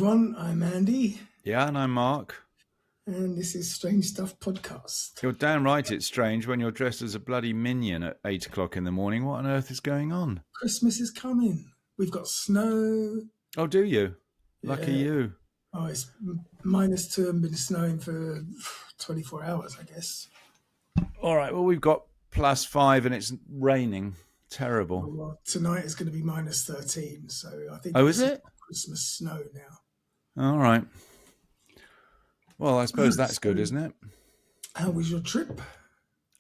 everyone. I'm Andy, Yeah, and I'm Mark. and this is Strange Stuff Podcast. You're damn right it's strange when you're dressed as a bloody minion at 8 o'clock in the morning. What on earth is going on? Christmas is coming. We've got snow. Oh, do you? Lucky Yeah. you. Oh, it's -2 and been snowing for 24 hours, I guess. All right, well, we've got +5 and it's raining. Terrible. Well, tonight is going to be -13, so I think Oh, this is it? Christmas snow now. All right. Well, I suppose that's So, good, isn't it? How was your trip?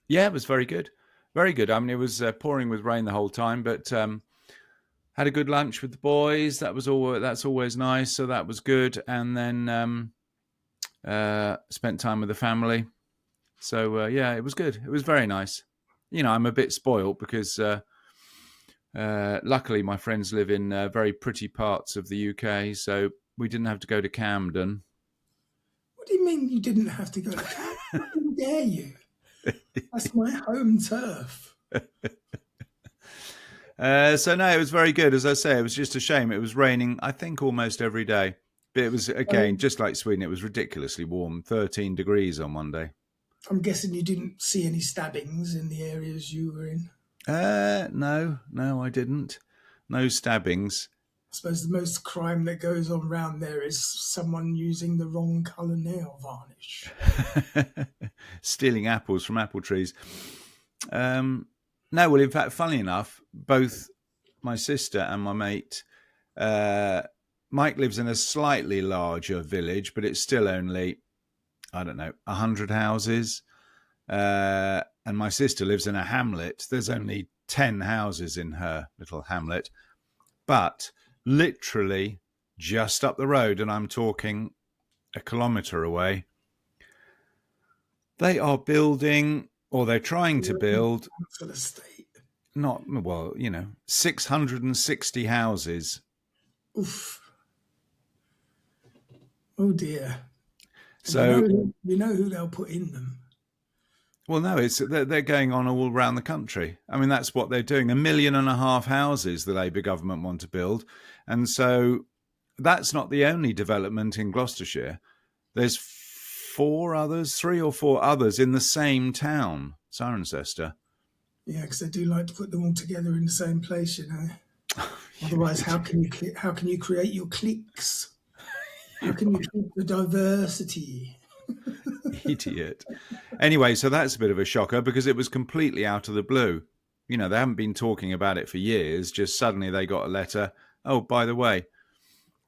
Yeah, it was very good. Very good. I mean, it was pouring with rain the whole time, but had a good lunch with the boys. That's always nice. So that was good. And then spent time with the family. So yeah, it was good. It was very nice. You know, I'm a bit spoilt because luckily my friends live in very pretty parts of the UK, so we didn't have to go to Camden. What do you mean you didn't have to go to camp? How dare you? That's my home turf. So no, it was very good. As I say, it was just a shame. It was raining, I think, almost every day. But it was, again, just like Sweden, it was ridiculously warm, 13 degrees on one day. I'm guessing you didn't see any stabbings in the areas you were in. No, I didn't. No stabbings. I suppose the most crime that goes on round there is someone using the wrong colour nail varnish. Stealing apples from apple trees. No, well, in fact, funnily enough, both my sister and my mate, Mike lives in a slightly larger village, but it's still only, I don't know, 100 houses. And my sister lives in a hamlet. There's only 10 houses in her little hamlet. But literally just up the road, and I'm talking a kilometre away, they are building, or they're trying to build, For the state. 660 houses. Oof. Oh dear. So you know who they'll put in them. well, no, they're going on all around the country. I mean, that's what they're doing. 1.5 million houses the Labour government want to build. And so that's not the only development in Gloucestershire. There's 3 or 4 others in the same town, Cirencester. Yeah, because they do like to put them all together in the same place, you know. Otherwise, how can you create your cliques? How can you keep the diversity? Idiot. Anyway, so that's a bit of a shocker because it was completely out of the blue. You know, they haven't been talking about it for years. Just suddenly they got a letter. Oh, by the way,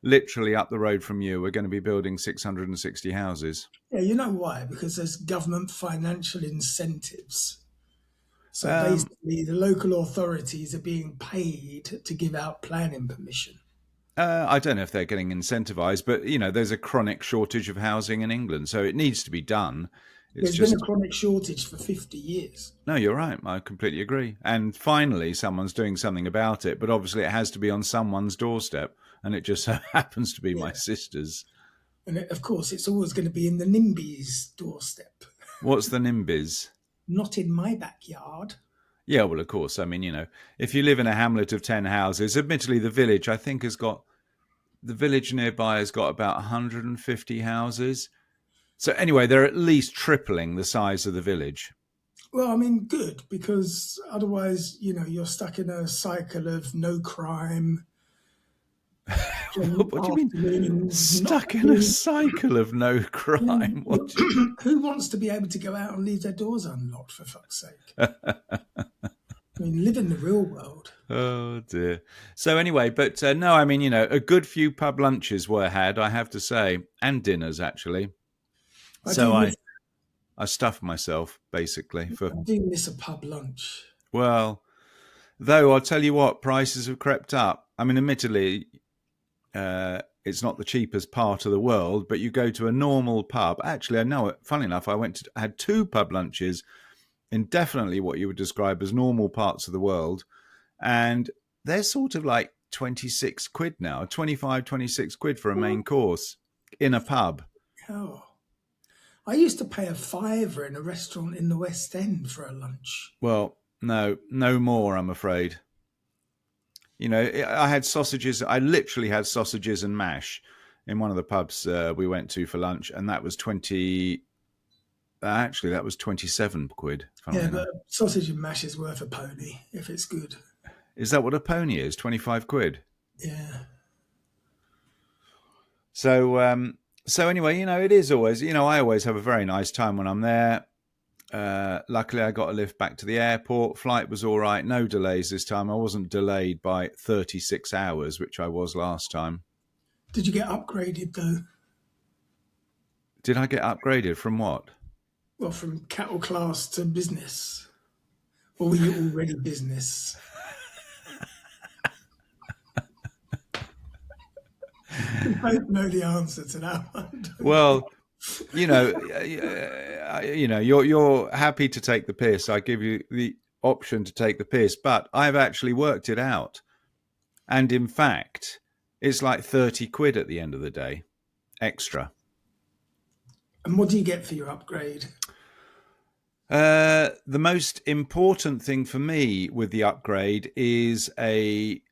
literally up the road from you, we're going to be building 660 houses. Yeah, you know why? Because there's government financial incentives. So basically, the local authorities are being paid to give out planning permission. I don't know if they're getting incentivized, but, you know, there's a chronic shortage of housing in England, so it needs to be done. There's been a chronic shortage for 50 years. No, you're right. I completely agree. And finally, someone's doing something about it, but obviously it has to be on someone's doorstep, and it just so happens to be my sister's. And of course, it's always going to be in the NIMBY's doorstep. What's the NIMBYs? Not in my backyard. Yeah, well, of course. I mean, you know, if you live in a hamlet of 10 houses, admittedly, the village, I think, the village nearby has got about 150 houses. So anyway, they're at least tripling the size of the village. Well, I mean, good, because otherwise, you know, you're stuck in a cycle of no crime. What do you mean? Stuck in a cycle of no crime? Who wants to be able to go out and leave their doors unlocked, for fuck's sake? I mean, live in the real world. Oh, dear. So anyway, but no, I mean, you know, a good few pub lunches were had, I have to say, and dinners, actually. I stuffed myself, basically. I do miss a pub lunch. Well, though, I'll tell you what, prices have crept up. I mean, admittedly, it's not the cheapest part of the world, but you go to a normal pub. Actually, I know it. Funny enough, I had 2 pub lunches in definitely what you would describe as normal parts of the world. And they're sort of like 26 quid now, 25, 26 quid for a main course in a pub. Oh. I used to pay a £5 in a restaurant in the West End for a lunch. Well, no more, I'm afraid. You know, I had sausages. I literally had sausages and mash. in one of the pubs we went to for lunch, and that was 20. Actually, that was 27 quid. Yeah, but sausage and mash is worth a pony if it's good. Is that what a pony is? 25 quid. Yeah. So anyway, it is always, I always have a very nice time when I'm there. Luckily, I got a lift back to the airport. Flight was all right. No delays this time. I wasn't delayed by 36 hours, which I was last time. Did you get upgraded, though? Did I get upgraded from what? Well, from cattle class to business. Or were you already business? We both know the answer to that one. Well, you're happy to take the piss. I give you the option to take the piss, but I've actually worked it out. And in fact, it's like 30 quid at the end of the day, extra. And what do you get for your upgrade? The most important thing for me with the upgrade is a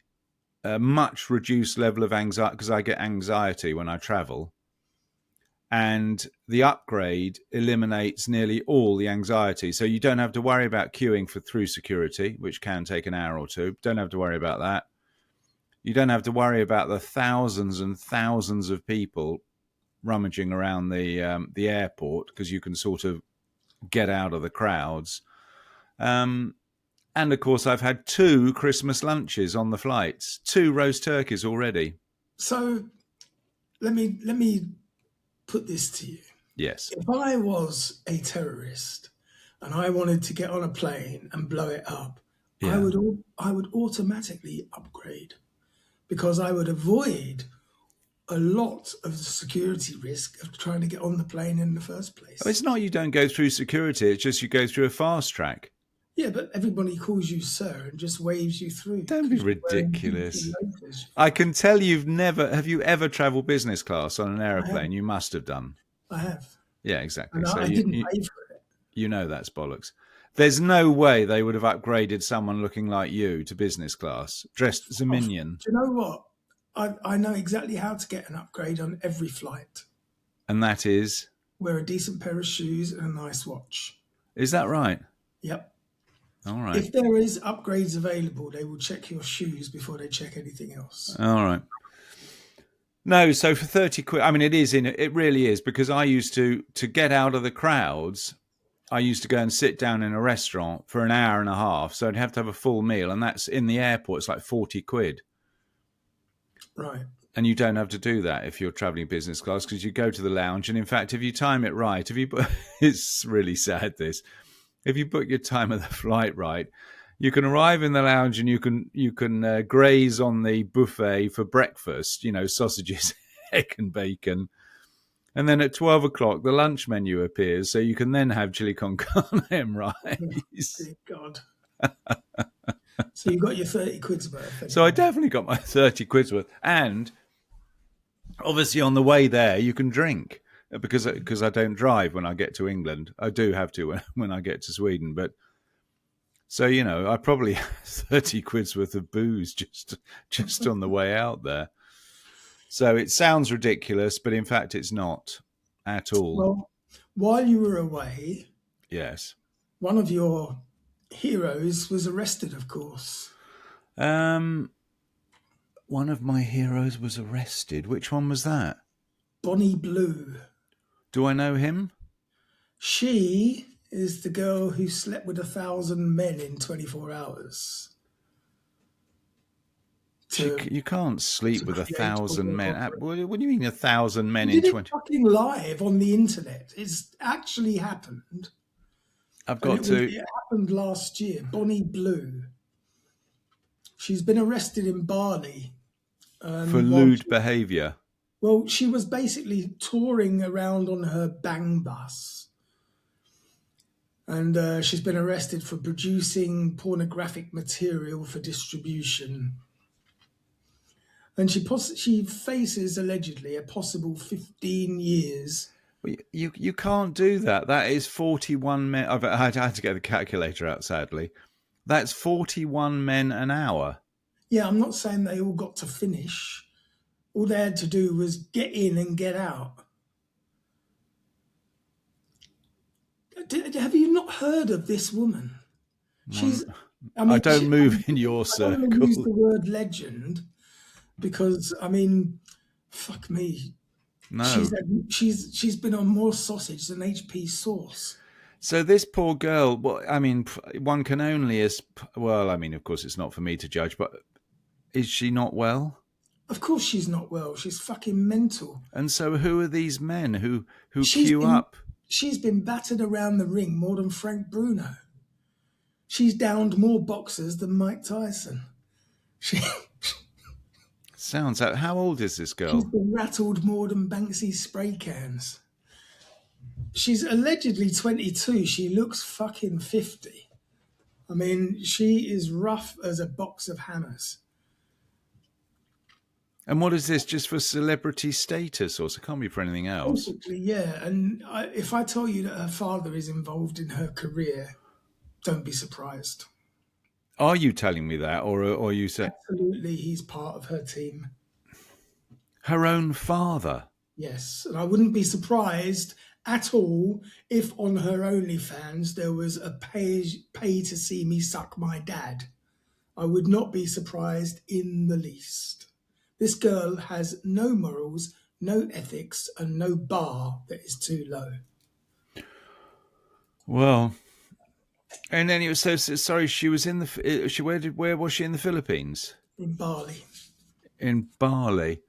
much reduced level of anxiety, because I get anxiety when I travel. And the upgrade eliminates nearly all the anxiety. So you don't have to worry about queuing through security, which can take an hour or two. Don't have to worry about that. You don't have to worry about the thousands and thousands of people rummaging around the airport, because you can sort of get out of the crowds. And of course, I've had 2 Christmas lunches on the flights, 2 roast turkeys already. So let me put this to you. Yes. If I was a terrorist and I wanted to get on a plane and blow it up, Yeah. I would automatically upgrade, because I would avoid a lot of the security risk of trying to get on the plane in the first place. It's not you don't go through security, it's just you go through a fast track. Yeah, but everybody calls you sir and just waves you through. Don't be ridiculous. I can tell have you ever travelled business class on an aeroplane? You must have done. I have. Yeah, exactly. And so I didn't pay for it. You know that's bollocks. There's no way they would have upgraded someone looking like you to business class, dressed as a minion. Do you know what? I know exactly how to get an upgrade on every flight. And that is? Wear a decent pair of shoes and a nice watch. Is that right? Yep. All right. If there is upgrades available, they will check your shoes before they check anything else. All right. No, so for 30 quid, I mean, it really is, because I used to get out of the crowds, I used to go and sit down in a restaurant for an hour and a half. So I'd have to have a full meal, and that's in the airport. It's like 40 quid. Right. And you don't have to do that if you're traveling business class, because you go to the lounge. And in fact, if you time it right, it's really sad, this. If you book your time of the flight right, you can arrive in the lounge and you can graze on the buffet for breakfast, sausages, egg and bacon. And then at 12 o'clock, the lunch menu appears, so you can then have chili con carne and rice. Oh, God. So you got your 30 quid's worth. So I definitely got my 30 quid's worth. And obviously on the way there, you can drink, because I don't drive when I get to England. I do have to when I get to Sweden. But so, I probably have 30 quid's worth of booze just on the way out there. So it sounds ridiculous, but in fact, it's not at all. Well, while you were away, yes, one of your heroes was arrested, of course. One of my heroes was arrested. Which one was that? Bonnie Blue. Do I know him? She is the girl who slept with 1,000 men in 24 hours. You can't sleep with 1,000 men. What do you mean 1,000 men in 20? Fucking live on the internet. It's actually happened. It happened last year. Bonnie Blue. She's been arrested in Bali for lewd behaviour. Well, she was basically touring around on her bang bus, and she's been arrested for producing pornographic material for distribution. And she faces allegedly a possible 15 years. You can't do that. That is 41 men. I had to get the calculator out, sadly. That's 41 men an hour. Yeah, I'm not saying they all got to finish, All they had to do was get in and get out. Have you not heard of this woman? Well, She's, I I mean, don't move in your I don't want to use circle. the word legend because, I mean, fuck me. No. She's been on more sausage than HP sauce. So this poor girl, well, I mean, one can only well, I mean, of course, it's not for me to judge, but is she not well? Of course she's not well. She's fucking mental. And so, who are these men who She's queue been up? she's been battered around the ring more than Frank Bruno. She's downed more boxers than Mike Tyson. She, Sounds out. How old is this she's girl? been rattled more than Banksy's spray cans. She's allegedly 22. She looks fucking 50. I mean, she is rough as a box of hammers. And what is this? Just for celebrity status, or so it can't be for anything else? Basically, yeah. And if I tell you that her father is involved in her career, don't be surprised. Are you telling me that, or you say Absolutely, he's part of her team. her own father? Yes, and I wouldn't be surprised at all if on her OnlyFans there was a pay to see me suck my dad. I would not be surprised in the least. This girl has no morals, no ethics, and no bar that is too low. Well, and then it was so sorry. She was in the. Where was she in the Philippines? In Bali. In Bali.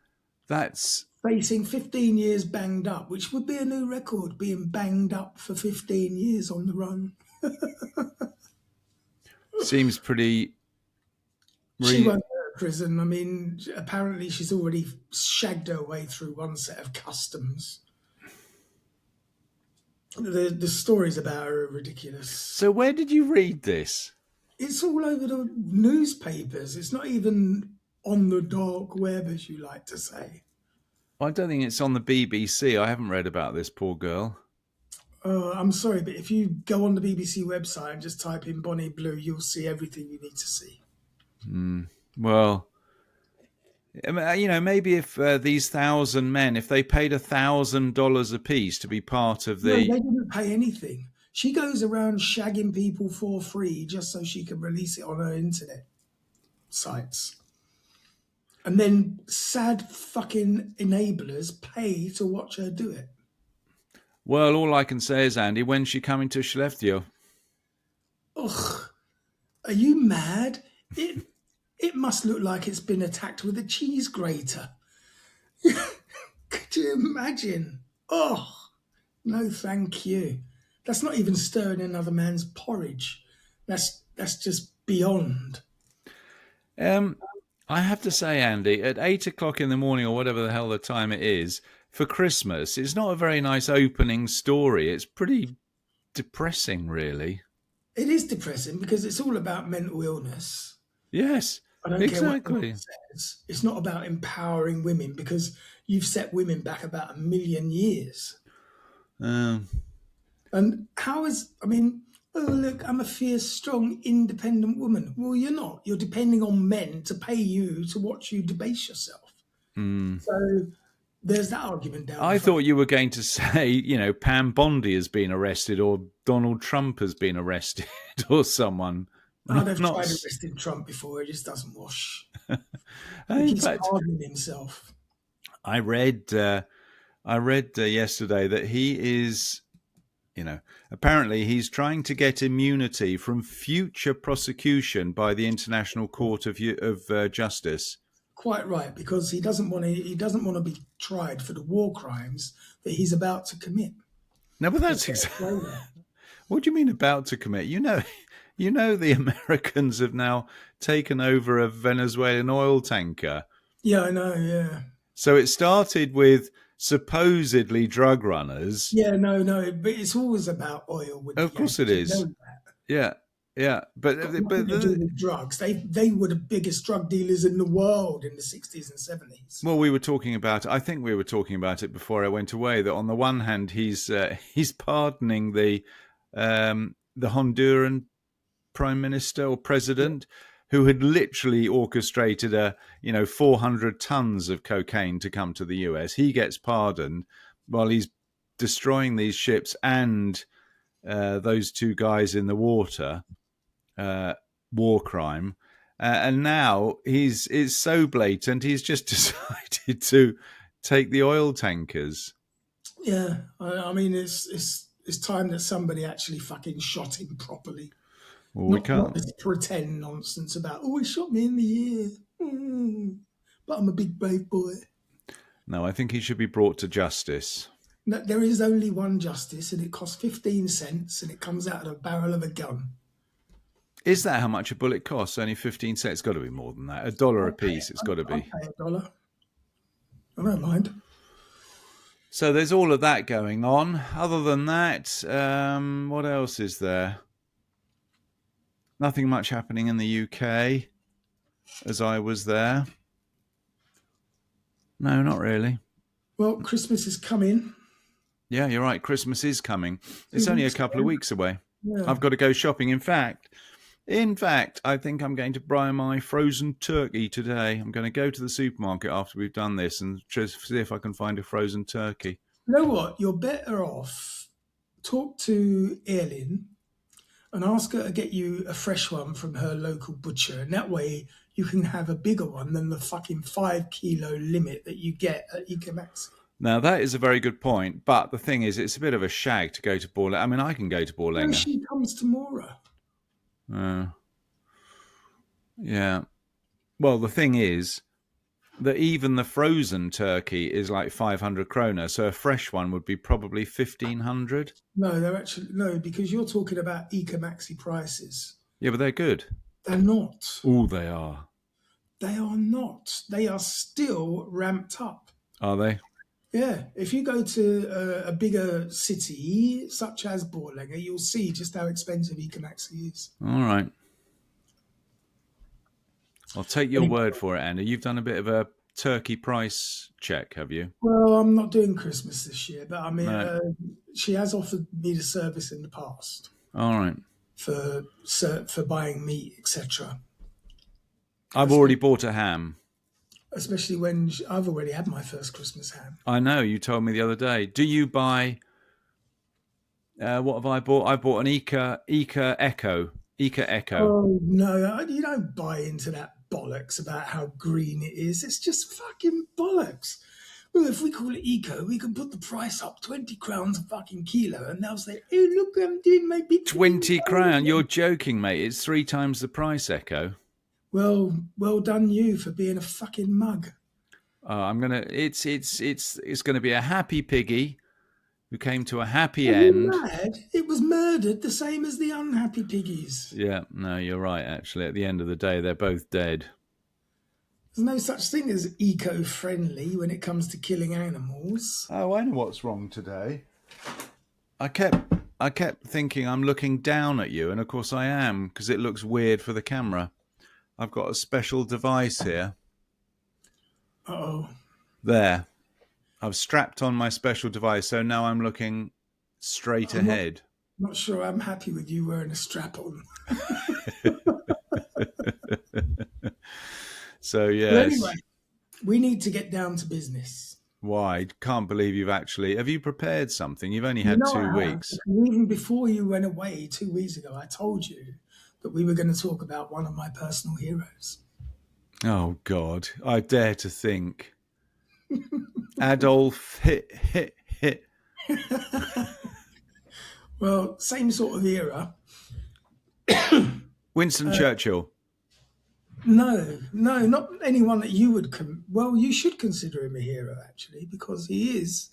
That's Facing 15 years banged up, which would be a new record, being banged up for 15 years on the run. seems pretty. She won't go to prison. I mean, apparently she's already shagged her way through one set of customs. The stories about her are ridiculous. So where did you read this? It's all over the newspapers. It's not even on the dark web, as you like to say. I don't think it's on the BBC. I haven't read about this poor girl. I'm sorry, but if you go on the BBC website and just type in Bonnie Blue, you'll see everything you need to see. Well, you know, maybe if these 1,000 men, if they paid $1,000 a piece to be part of No, the. they didn't pay anything. She goes around shagging people for free just so she can release it on her internet sites. And then sad fucking enablers pay to watch her do it. Well, all I can say is, Andy, when's she coming to Skellefteå? Ugh, are you mad? It must look like it's been attacked with a cheese grater. Could you imagine? Oh, no thank you. That's not even stirring another man's porridge. That's just beyond. I have to say, Andy, at 8 o'clock in the morning or whatever the hell the time it is for Christmas, it's not a very nice opening story. It's pretty depressing, really. It is depressing because it's all about mental illness. Yes, I don't exactly. care what anyone says. It's not about empowering women because you've set women back about 1 million years. And how is, I mean, oh, look, I'm a fierce, strong, independent woman. Well, you're not. You're depending on men to pay you to watch you debase yourself. So there's that argument down. I thought you were going to say, you know, Pam Bondi has been arrested or Donald Trump has been arrested or someone. They've tried arresting Trump before. It just doesn't wash. He's pardoning himself. I read yesterday that he is, you know, apparently he's trying to get immunity from future prosecution by the International Court of Justice. Quite right, because he doesn't want to be tried for the war crimes that he's about to commit. No, but that's exactly. What do you mean about to commit? You know, the Americans have now taken over a Venezuelan oil tanker. Yeah, I know. Yeah. So it started with supposedly drug runners. Yeah, no, but it's always about oil. Of course it is. You know that. Yeah, but with drugs, they were the biggest drug dealers in the world in the 60s and 70s. Well, I think we were talking about it before I went away. That on the one hand, he's pardoning the Honduran prime minister or president, who had literally orchestrated 400 tons of cocaine to come to the US. He gets pardoned while he's destroying these ships and those two guys in the water, war crime. And now it's so blatant, he's just decided to take the oil tankers. Yeah, I mean, it's time that somebody actually fucking shot him properly. Well, we can't. Not this pretend nonsense about, oh, he shot me in the ear. But I'm a big brave boy. No, I think he should be brought to justice. No, there is only one justice, and it costs 15 cents, and it comes out of the barrel of a gun. Is that how much a bullet costs? Only 15 cents? It's got to be more than that. $1 a piece, it's got to be. I'll pay $1. I don't mind. So there's all of that going on. Other than that, what else is there? Nothing much happening in the UK as I was there. No, not really. Well, Christmas is coming. Yeah, you're right. Christmas is coming. It's only a couple of weeks away. Yeah. I've got to go shopping. In fact, I think I'm going to buy my frozen turkey today. I'm going to go to the supermarket after we've done this and just see if I can find a frozen turkey. You know what? You're better off. Talk to Eileen and ask her to get you a fresh one from her local butcher. And that way you can have a bigger one than the fucking 5 kilo limit that you get at Ecamaxi. Now, that is a very good point. But the thing is, it's a bit of a shag to go to Borlänge. I mean, I can go to Borlänge. No, she comes tomorrow. Yeah. Well, the thing is that even the frozen turkey is like 500 kroner, so a fresh one would be probably 1,500. No, they're actually no, because you're talking about Ecamaxi prices. Yeah, but they're good. They're not. Oh, they are. They are not. They are still ramped up. Are they? Yeah. If you go to a bigger city such as Borlänge, you'll see just how expensive Ecamaxi is. All right. I'll take your word for it, Andy. You've done a bit of a turkey price check, have you? Well, I'm not doing Christmas this year, but I mean, No. she has offered me the service in the past. All right. For buying meat, etc. I've already bought a ham. Especially when I've already had my first Christmas ham. I know, you told me the other day. Do you buy... what have I bought? I bought an Eka Echo. Oh, no, you don't buy into that bollocks about how green it is. It's just fucking bollocks. Well, if we call it eco, we can put the price up 20 crowns a fucking kilo, and they'll say, oh, look, I'm doing my big 20 crown? You're joking, mate. It's 3 times the price, Echo. Well done you for being a fucking mug. It's gonna be a happy piggy who came to a happy Are end. you mad? It was murdered the same as the unhappy piggies. Yeah, no, you're right, actually. At the end of the day, they're both dead. There's no such thing as eco-friendly when it comes to killing animals. Oh, I know what's wrong today. I kept thinking I'm looking down at you, and of course I am, because it looks weird for the camera. I've got a special device here. Uh-oh. There. I've strapped on my special device, so now I'm looking straight ahead. Not sure I'm happy with you wearing a strap on. So, yes. But anyway, we need to get down to business. Why? Can't believe you've actually... Have you prepared something? You've only had 2 weeks. Even before you went away 2 weeks ago, I told you that we were going to talk about one of my personal heroes. Oh, God. I dare to think. Adolf hit. Well, same sort of era. Winston Churchill. No, not anyone that you would... Well, you should consider him a hero, actually, because he is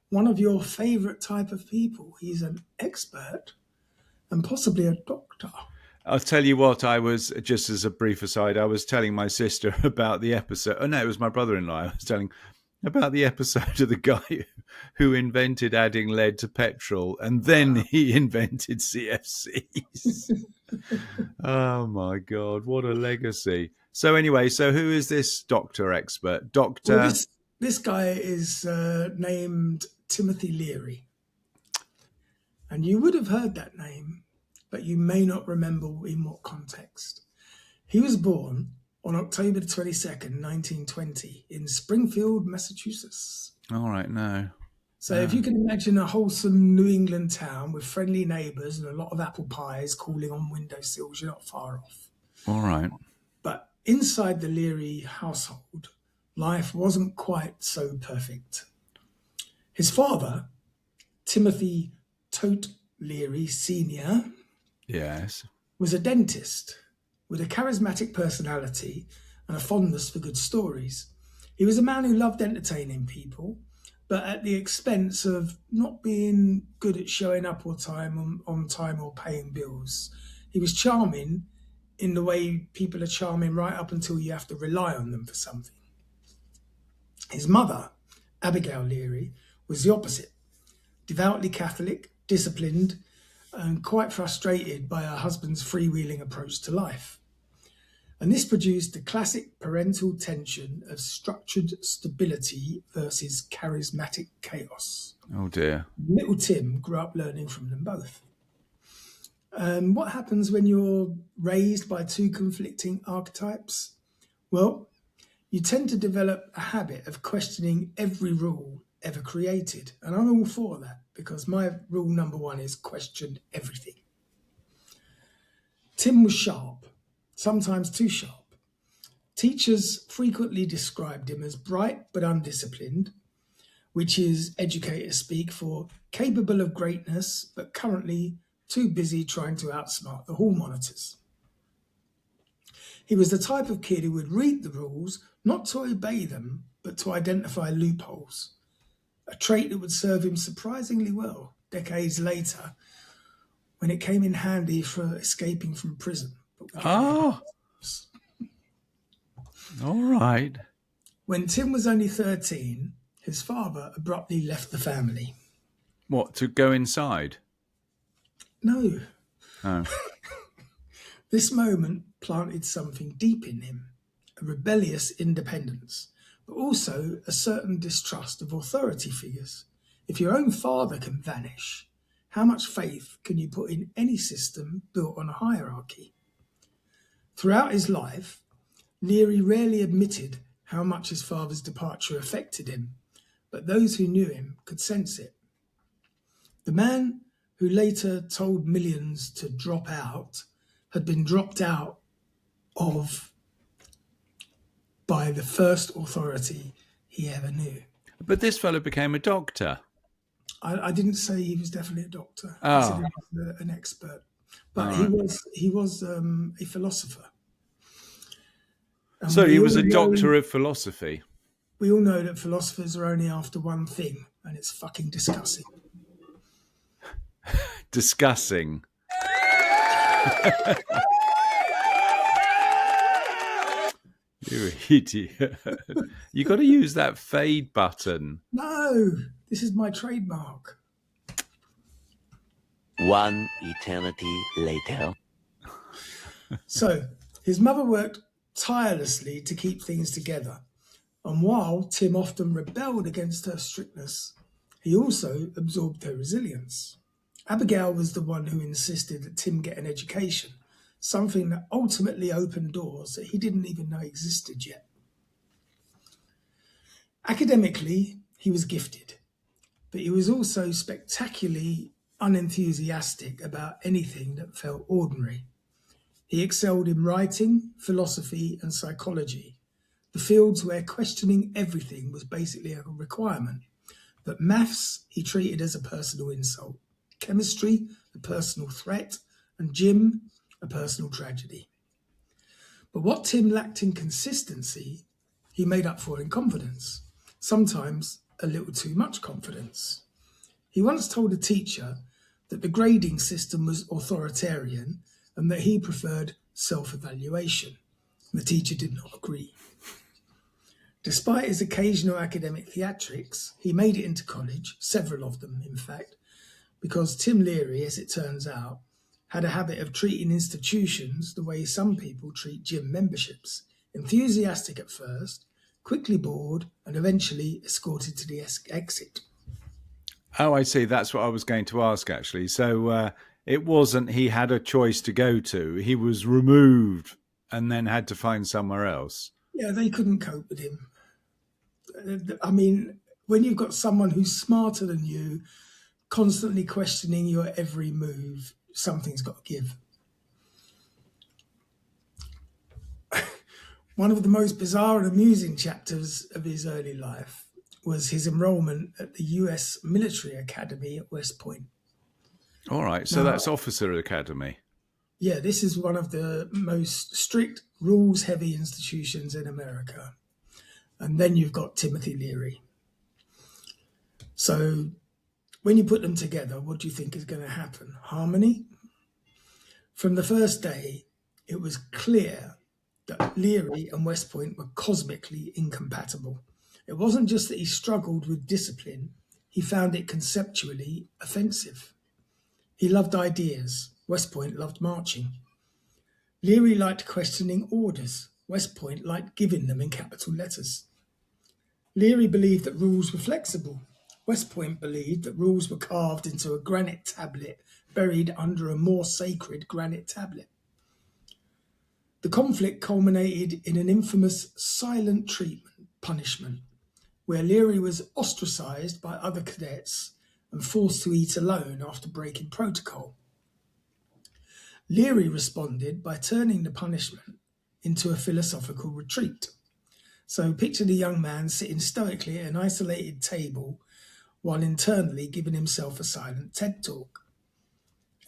one of your favourite type of people. He's an expert and possibly a doctor. I'll tell you what, I was, just as a brief aside, I was telling my sister about the episode. Oh, no, it was my brother-in-law. I was telling about the episode of the guy who invented adding lead to petrol, and then he invented CFCs. Oh, my God, what a legacy. So anyway, who is this doctor expert? Doctor... Well, this guy is named Timothy Leary. And you would have heard that name, but you may not remember in what context. He was born on October 22nd, 1920, in Springfield, Massachusetts. All right, no. So if you can imagine a wholesome New England town with friendly neighbours and a lot of apple pies cooling on windowsills, you're not far off. All right. But inside the Leary household, life wasn't quite so perfect. His father, Timothy Tote Leary Sr., Yes. was a dentist with a charismatic personality and a fondness for good stories. He was a man who loved entertaining people, but at the expense of not being good at showing up on time or paying bills. He was charming in the way people are charming right up until you have to rely on them for something. His mother, Abigail Leary, was the opposite. Devoutly Catholic, disciplined, and quite frustrated by her husband's freewheeling approach to life. And this produced the classic parental tension of structured stability versus charismatic chaos. Oh, dear. Little Tim grew up learning from them both. What happens when you're raised by two conflicting archetypes? Well, you tend to develop a habit of questioning every rule ever created. And I'm all for that because my rule number one is question everything. Tim was sharp, sometimes too sharp. Teachers frequently described him as bright but undisciplined, which is educator speak for capable of greatness, but currently too busy trying to outsmart the hall monitors. He was the type of kid who would read the rules, not to obey them, but to identify loopholes, a trait that would serve him surprisingly well decades later when it came in handy for escaping from prison. Oh, all right. When Tim was only 13, his father abruptly left the family. What, to go inside? No. Oh. This moment planted something deep in him, a rebellious independence, but also a certain distrust of authority figures. If your own father can vanish, how much faith can you put in any system built on a hierarchy? Throughout his life, Leary rarely admitted how much his father's departure affected him, but those who knew him could sense it. The man who later told millions to drop out had been dropped out of by the first authority he ever knew. But this fellow became a doctor. I didn't say he was definitely a doctor. Oh. I said he was an expert, but he was a philosopher. And So he was a all doctor know- of philosophy. We all know that philosophers are only after one thing, and it's fucking discussing. Discussing. You idiot. You got to use that fade button. No, this is my trademark. One eternity later. So his mother worked tirelessly to keep things together. And while Tim often rebelled against her strictness, he also absorbed her resilience. Abigail was the one who insisted that Tim get an education, something that ultimately opened doors that he didn't even know existed yet. Academically, he was gifted, but he was also spectacularly unenthusiastic about anything that felt ordinary. He excelled in writing, philosophy, and psychology, the fields where questioning everything was basically a requirement. But maths he treated as a personal insult, chemistry a personal threat, and gym a personal tragedy. But what Tim lacked in consistency, he made up for in confidence, sometimes a little too much confidence. He once told a teacher that the grading system was authoritarian and that he preferred self-evaluation. The teacher did not agree. Despite his occasional academic theatrics, he made it into college, several of them, in fact, because Tim Leary, as it turns out, had a habit of treating institutions the way some people treat gym memberships, enthusiastic at first, quickly bored, and eventually escorted to the exit. Oh, I see. That's what I was going to ask, actually. So it wasn't he had a choice to go to. He was removed and then had to find somewhere else. Yeah, they couldn't cope with him. I mean, when you've got someone who's smarter than you, constantly questioning your every move, something's got to give. One of the most bizarre and amusing chapters of his early life was his enrollment at the US Military Academy at West Point. All right, so Now, that's Officer Academy. Yeah, this is one of the most strict, rules-heavy institutions in America. And then you've got Timothy Leary. So when you put them together, what do you think is going to happen? Harmony? From the first day, it was clear that Leary and West Point were cosmically incompatible. It wasn't just that he struggled with discipline, he found it conceptually offensive. He loved ideas. West Point loved marching. Leary liked questioning orders. West Point liked giving them in capital letters. Leary believed that rules were flexible. West Point believed that rules were carved into a granite tablet buried under a more sacred granite tablet. The conflict culminated in an infamous silent treatment punishment, where Leary was ostracized by other cadets and forced to eat alone after breaking protocol. Leary responded by turning the punishment into a philosophical retreat. So picture the young man sitting stoically at an isolated table while internally giving himself a silent TED talk.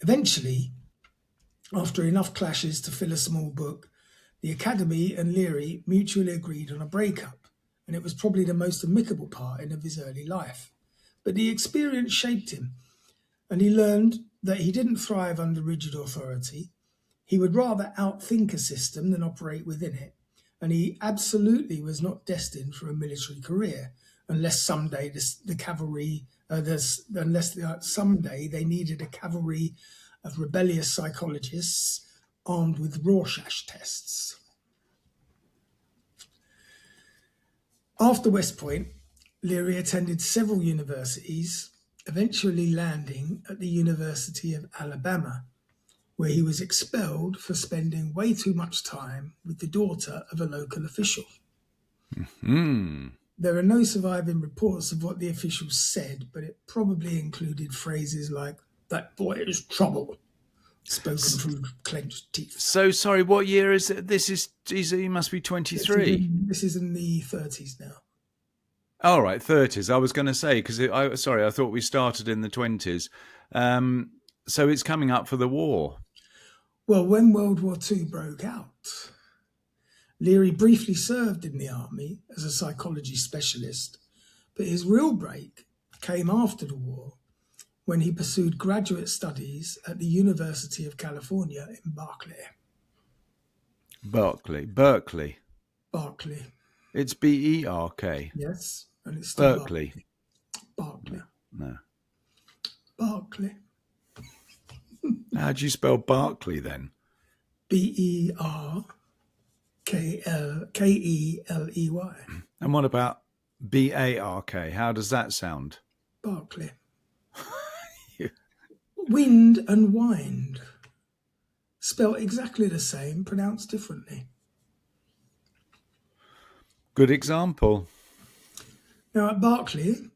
Eventually, after enough clashes to fill a small book, the Academy and Leary mutually agreed on a breakup, and it was probably the most amicable part of his early life. But the experience shaped him, and he learned that he didn't thrive under rigid authority. He would rather outthink a system than operate within it, and he absolutely was not destined for a military career unless someday someday they needed a cavalry of rebellious psychologists armed with Rorschach tests. After West Point, Leary attended several universities, eventually landing at the University of Alabama, where he was expelled for spending way too much time with the daughter of a local official. There are no surviving reports of what the officials said, but it probably included phrases like, "That boy is trouble," spoken through clenched teeth. So, sorry, what year is it? He must be 23. This is in the 30s now. All right, 30s. I was going to say, because I thought we started in the 20s. So it's coming up for the war. Well, when World War II broke out, Leary briefly served in the army as a psychology specialist, but his real break came after the war when he pursued graduate studies at the University of California in Berkeley. It's Berk. Yes, and it's still Berkeley. Berkeley. No. Berkeley. How do you spell Berkeley then? Berkeley. And what about Bark? How does that sound? Berkeley. Wind and wind. Spelled exactly the same, pronounced differently. Good example. Now at Berkeley,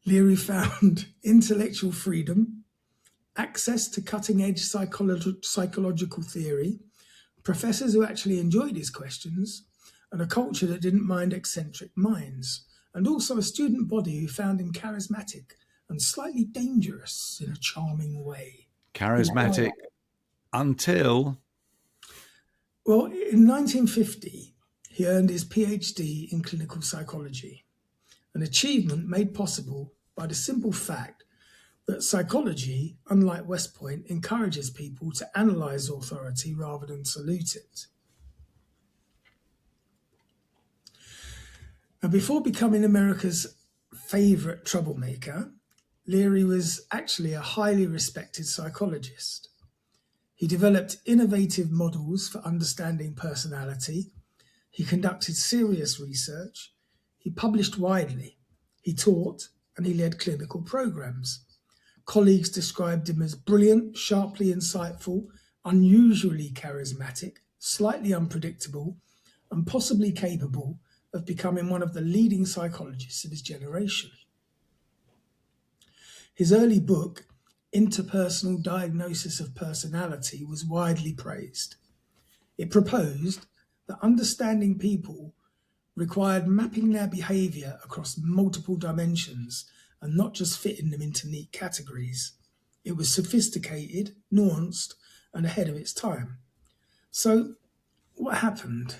Leary found intellectual freedom, access to cutting-edge psychological theory, professors who actually enjoyed his questions, and a culture that didn't mind eccentric minds, and also a student body who found him charismatic and slightly dangerous in a charming way. Charismatic until... Well, in 1950, he earned his PhD in clinical psychology, an achievement made possible by the simple fact that psychology, unlike West Point, encourages people to analyze authority rather than salute it. Now, before becoming America's favorite troublemaker, Leary was actually a highly respected psychologist. He developed innovative models for understanding personality. He conducted serious research. He published widely. He taught and he led clinical programs. Colleagues described him as brilliant, sharply insightful, unusually charismatic, slightly unpredictable, and possibly capable of becoming one of the leading psychologists of his generation. His early book, Interpersonal Diagnosis of Personality, was widely praised. It proposed that understanding people required mapping their behavior across multiple dimensions and not just fitting them into neat categories. It was sophisticated, nuanced, and ahead of its time. So, what happened?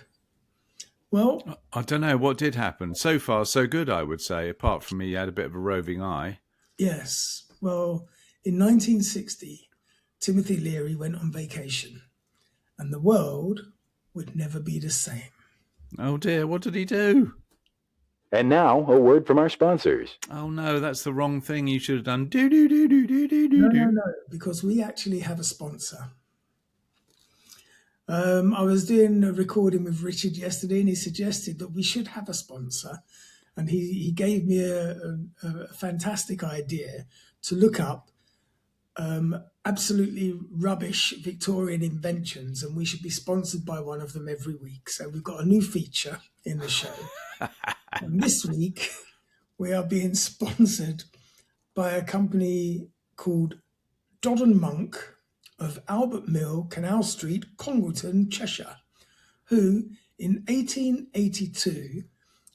Well, I don't know what did happen. So far, so good, I would say, apart from he had a bit of a roving eye. yes. Well, in 1960, Timothy Leary went on vacation, and the world would never be the same. Oh dear, what did he do? And now, a word from our sponsors. Oh no, that's the wrong thing. You should have done do do do do do do do. No, because we actually have a sponsor. I was doing a recording with Richard yesterday, and he suggested that we should have a sponsor. And he gave me a fantastic idea to look up absolutely rubbish Victorian inventions, and we should be sponsored by one of them every week. So we've got a new feature in the show. And this week, we are being sponsored by a company called Dodd and Monk of Albert Mill, Canal Street, Congleton, Cheshire, who in 1882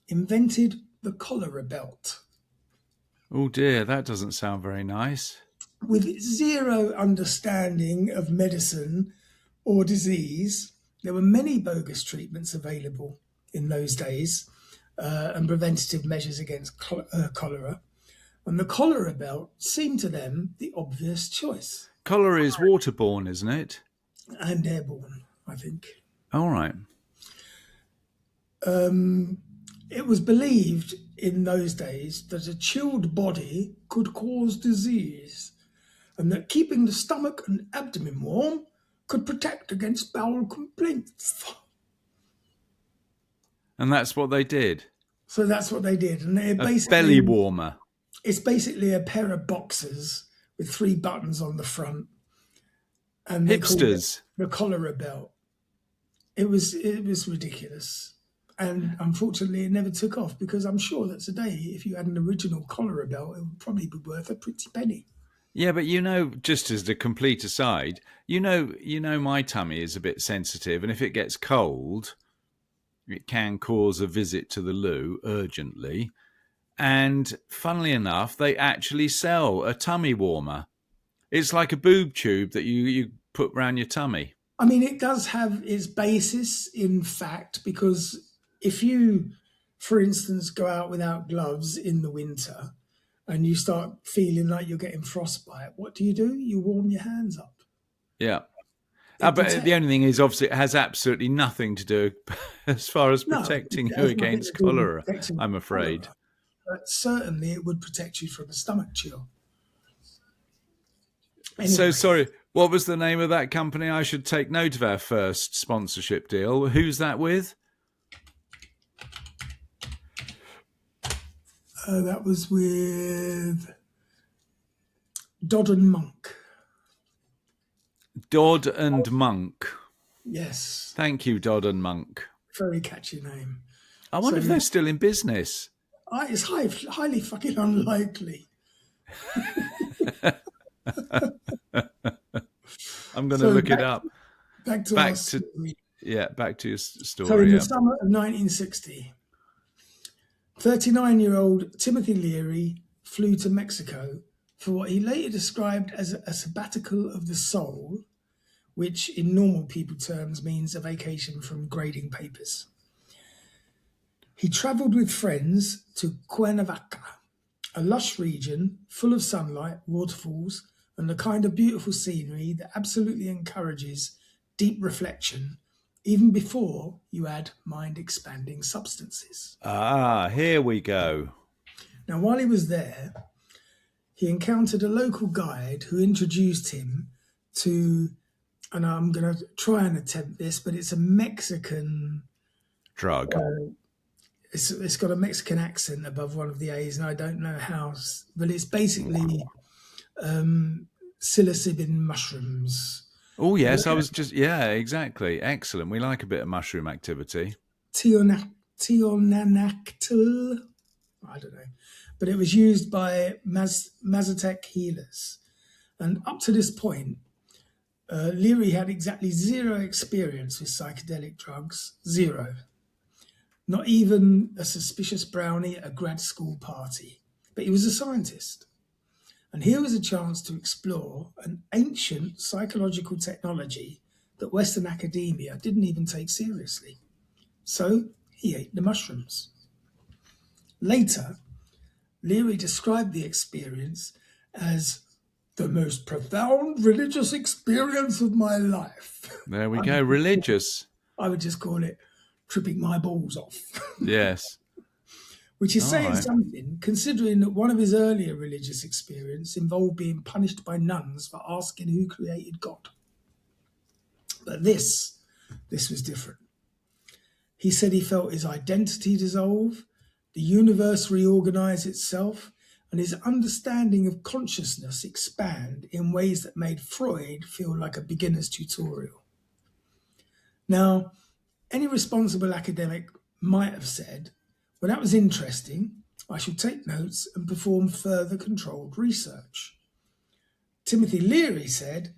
invented the cholera belt. Oh dear, that doesn't sound very nice. With zero understanding of medicine or disease, there were many bogus treatments available in those days and preventative measures against cholera. And the cholera belt seemed to them the obvious choice. Cholera is waterborne, isn't it? And airborne, I think. All right. It was believed in those days that a chilled body could cause disease, and that keeping the stomach and abdomen warm could protect against bowel complaints. And that's what they did. So that's what they did. And they're A belly warmer. It's basically a pair of boxers with 3 buttons on the front. And they called Hipsters. it the cholera belt. It was ridiculous. And unfortunately, it never took off, because I'm sure that today, if you had an original cholera belt, it would probably be worth a pretty penny. Yeah, but just as a complete aside, you know my tummy is a bit sensitive, and if it gets cold, it can cause a visit to the loo urgently. And funnily enough, they actually sell a tummy warmer. It's like a boob tube that you put around your tummy. I mean, it does have its basis in fact, because if you, for instance, go out without gloves in the winter and you start feeling like you're getting frostbite, what do? You warm your hands up. Yeah. But the only thing is, obviously, it has absolutely nothing to do as far as protecting you against cholera, I'm afraid. Cholera. But certainly it would protect you from a stomach chill. Anyway. So, sorry, what was the name of that company? I should take note of our first sponsorship deal. Who's that with? That was with Dodd and Monk. Dodd and Monk. Yes. Thank you, Dodd and Monk. Very catchy name. I wonder if they're still in business. It's highly fucking unlikely. I'm going to look it up. Back to your story. So in the summer of 1960, 39-year-old Timothy Leary flew to Mexico for what he later described as a sabbatical of the soul, which in normal people terms means a vacation from grading papers. He travelled with friends to Cuernavaca, a lush region full of sunlight, waterfalls, and the kind of beautiful scenery that absolutely encourages deep reflection, even before you add mind-expanding substances. Ah, here we go. Now, while he was there, he encountered a local guide who introduced him to, and I'm going to try and attempt this, but it's a Mexican drug. It's got a Mexican accent above one of the A's, and I don't know how, but it's basically psilocybin mushrooms. Oh, yes, I was just, yeah, exactly. Excellent. We like a bit of mushroom activity. Tionanactyl, I don't know, but it was used by Mazatec healers. And up to this point, Leary had exactly zero experience with psychedelic drugs, zero. Not even a suspicious brownie at a grad school party. But he was a scientist. And here was a chance to explore an ancient psychological technology that Western academia didn't even take seriously. So he ate the mushrooms. Later, Leary described the experience as the most profound religious experience of my life. There we go. Religious. I would just call it tripping my balls off. Yes. Which is All saying right. something, considering that one of his earlier religious experience involved being punished by nuns for asking who created God. But this was different. He said he felt his identity dissolve, the universe reorganize itself, and his understanding of consciousness expand in ways that made Freud feel like a beginner's tutorial. Now, any responsible academic might have said, well, that was interesting. I shall take notes and perform further controlled research. Timothy Leary said,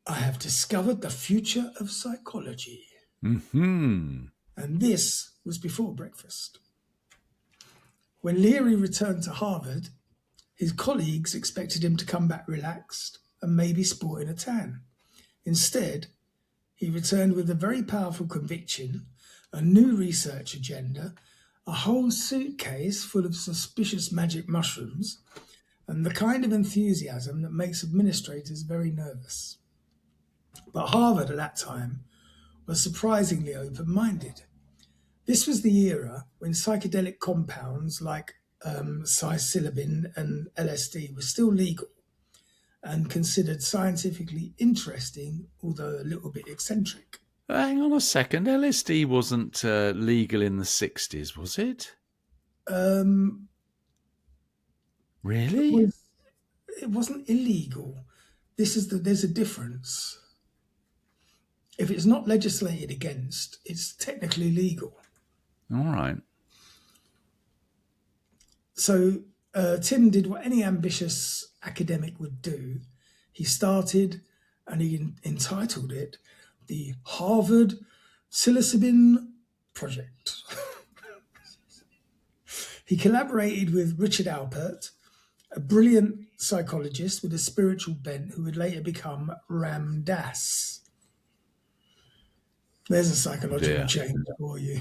I have discovered the future of psychology. Mm-hmm. And this was before breakfast. When Leary returned to Harvard, his colleagues expected him to come back relaxed and maybe sporting a tan. Instead, he returned with a very powerful conviction, a new research agenda, a whole suitcase full of suspicious magic mushrooms, and the kind of enthusiasm that makes administrators very nervous. But Harvard at that time was surprisingly open-minded. This was the era when psychedelic compounds like psilocybin and LSD were still legal and considered scientifically interesting, although a little bit eccentric. Hang on a second. LSD wasn't legal in the 60s, was it? Um, Really? it wasn't illegal. There's a difference. If it's not legislated against, it's technically legal. All right. So Tim did what any ambitious academic would do. He started and he entitled it the Harvard Psilocybin Project. He collaborated with Richard Alpert, a brilliant psychologist with a spiritual bent who would later become Ram Dass. There's a psychological change for you.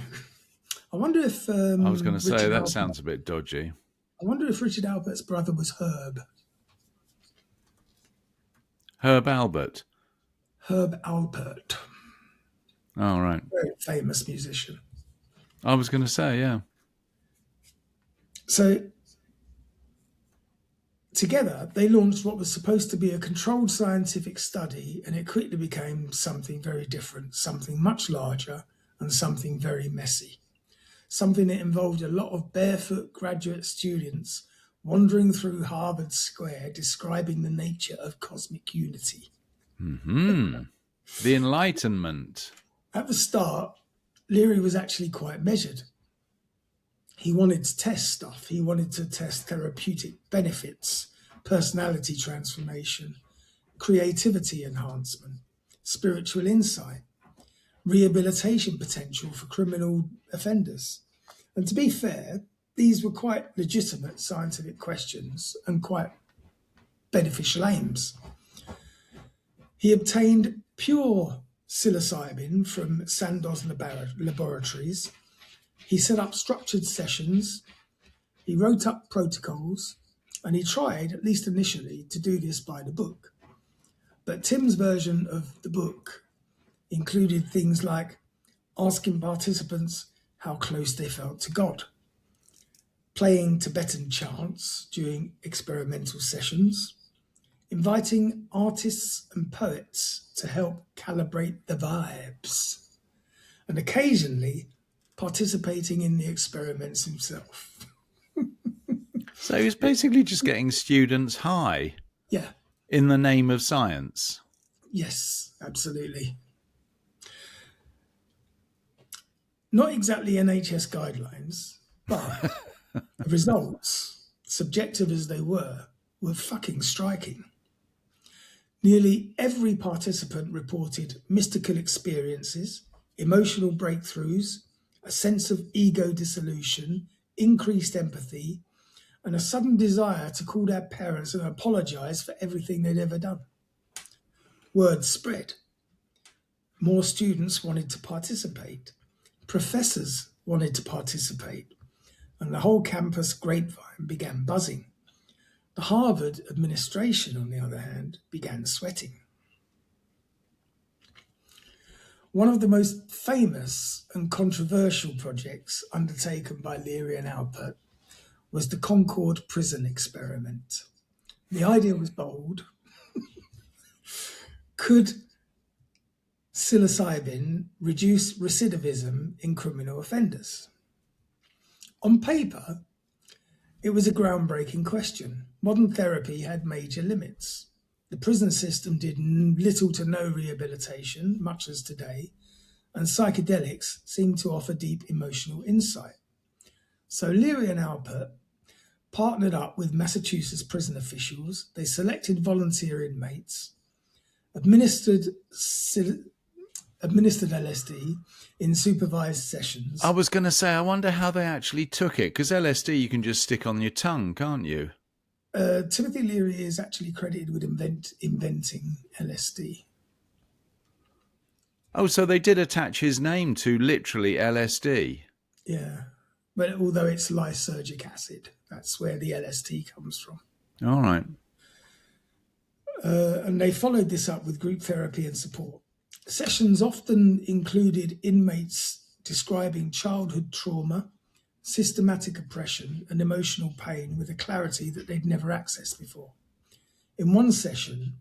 I wonder if I was going to say, that sounds a bit dodgy. I wonder if Richard Alpert's brother was Herb. Herb Albert. Herb Alpert, Oh, right. very famous musician. I was going to say, yeah. So together, they launched what was supposed to be a controlled scientific study, and it quickly became something very different, something much larger, and something very messy. Something that involved a lot of barefoot graduate students wandering through Harvard Square, describing the nature of cosmic unity. Mm-hmm. The Enlightenment. At the start, Leary was actually quite measured. He wanted to test stuff. He wanted to test therapeutic benefits, personality transformation, creativity enhancement, spiritual insight, rehabilitation potential for criminal offenders. And to be fair, these were quite legitimate scientific questions and quite beneficial aims. He obtained pure psilocybin from Sandoz laboratories. He set up structured sessions, he wrote up protocols, and he tried, at least initially, to do this by the book. But Tim's version of the book included things like asking participants how close they felt to God, playing Tibetan chants during experimental sessions, inviting artists and poets to help calibrate the vibes, and occasionally participating in the experiments himself. So he was basically just getting students high Yeah, in the name of science. Yes, absolutely. Not exactly NHS guidelines, but the results, subjective as they were fucking striking. Nearly every participant reported mystical experiences, emotional breakthroughs, a sense of ego dissolution, increased empathy, and a sudden desire to call their parents and apologize for everything they'd ever done. Word spread. More students wanted to participate. Professors wanted to participate. And the whole campus grapevine began buzzing. The Harvard administration, on the other hand, began sweating. One of the most famous and controversial projects undertaken by Leary and Alpert was the Concord prison experiment. The idea was bold. Could psilocybin reduce recidivism in criminal offenders? On paper, it was a groundbreaking question. Modern therapy had major limits. The prison system did little to no rehabilitation, much as today, and psychedelics seemed to offer deep emotional insight. So Leary and Alpert partnered up with Massachusetts prison officials. They selected volunteer inmates, administered LSD in supervised sessions. I was going to say, I wonder how they actually took it, because LSD you can just stick on your tongue, can't you? Timothy Leary is actually credited with inventing LSD. Oh, so they did attach his name to literally LSD. Yeah, but although it's lysergic acid, that's where the LSD comes from. All right. And they followed this up with group therapy and support. Sessions often included inmates describing childhood trauma, systematic oppression, and emotional pain with a clarity that they'd never accessed before. In one session,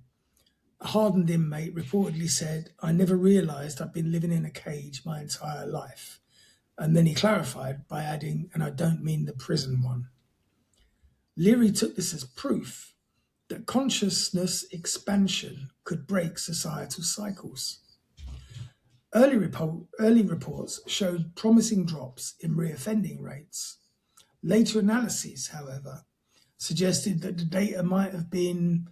a hardened inmate reportedly said, "I never realized I'd been living in a cage my entire life." And then he clarified by adding, "and I don't mean the prison one." Leary took this as proof that consciousness expansion could break societal cycles. Early reports showed promising drops in reoffending rates. Later analyses, however, suggested that the data might have been,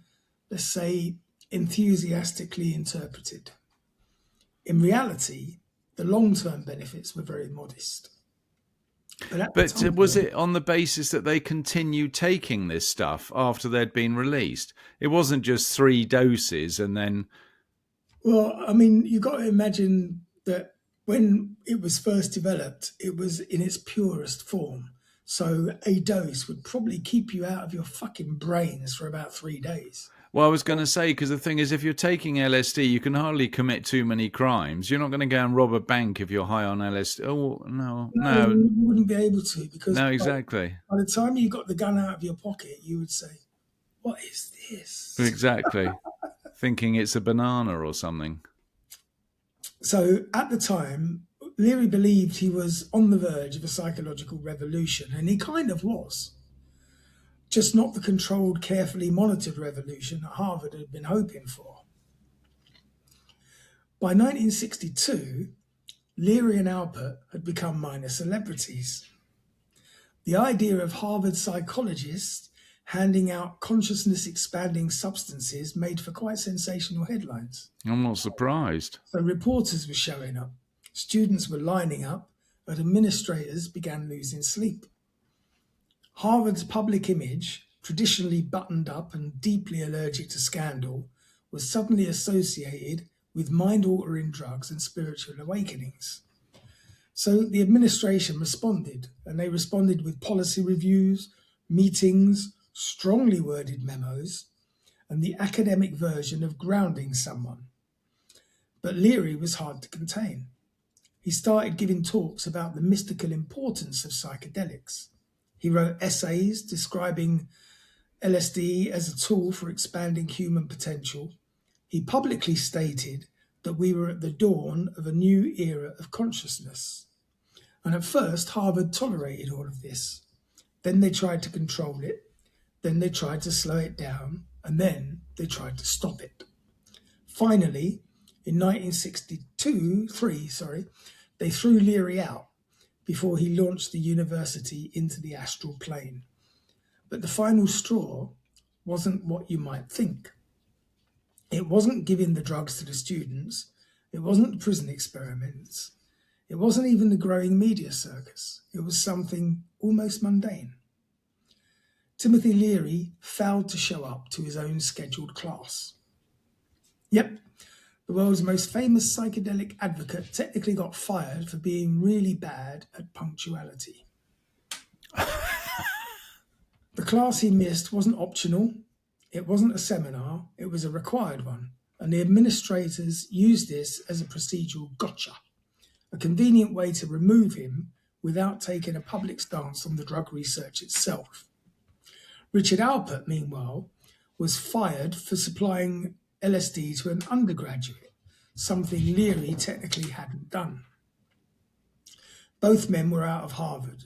let's say, enthusiastically interpreted. In reality, the long-term benefits were very modest. But was it on the basis that they continued taking this stuff after they'd been released? It wasn't just 3 doses and then... Well, I mean, you've got to imagine that when it was first developed, it was in its purest form. So a dose would probably keep you out of your fucking brains for about 3 days. Well, I was going to say, because the thing is, if you're taking LSD, you can hardly commit too many crimes. You're not going to go and rob a bank if you're high on LSD. Oh, no. You wouldn't be able to, because no, exactly. By the time you got the gun out of your pocket, you would say, "What is this?" Exactly. Thinking it's a banana or something. So at the time, Leary believed he was on the verge of a psychological revolution, and he kind of was. Just not the controlled, carefully monitored revolution that Harvard had been hoping for. By 1962, Leary and Alpert had become minor celebrities. The idea of Harvard psychologists handing out consciousness-expanding substances made for quite sensational headlines. I'm not surprised. So reporters were showing up, students were lining up, and administrators began losing sleep. Harvard's public image, traditionally buttoned up and deeply allergic to scandal, was suddenly associated with mind-altering drugs and spiritual awakenings. So the administration responded, and they responded with policy reviews, meetings, strongly worded memos, and the academic version of grounding someone. But Leary was hard to contain. He started giving talks about the mystical importance of psychedelics. He wrote essays describing LSD as a tool for expanding human potential. He publicly stated that we were at the dawn of a new era of consciousness. And at first, Harvard tolerated all of this. Then they tried to control it. Then they tried to slow it down. And then they tried to stop it. Finally, in 1963, they threw Leary out before he launched the university into the astral plane. But the final straw wasn't what you might think. It wasn't giving the drugs to the students. It wasn't the prison experiments. It wasn't even the growing media circus. It was something almost mundane. Timothy Leary failed to show up to his own scheduled class. Yep, the world's most famous psychedelic advocate technically got fired for being really bad at punctuality. The class he missed wasn't optional. It wasn't a seminar. It was a required one. And the administrators used this as a procedural gotcha, a convenient way to remove him without taking a public stance on the drug research itself. Richard Alpert, meanwhile, was fired for supplying LSD to an undergraduate, something Leary technically hadn't done. Both men were out of Harvard,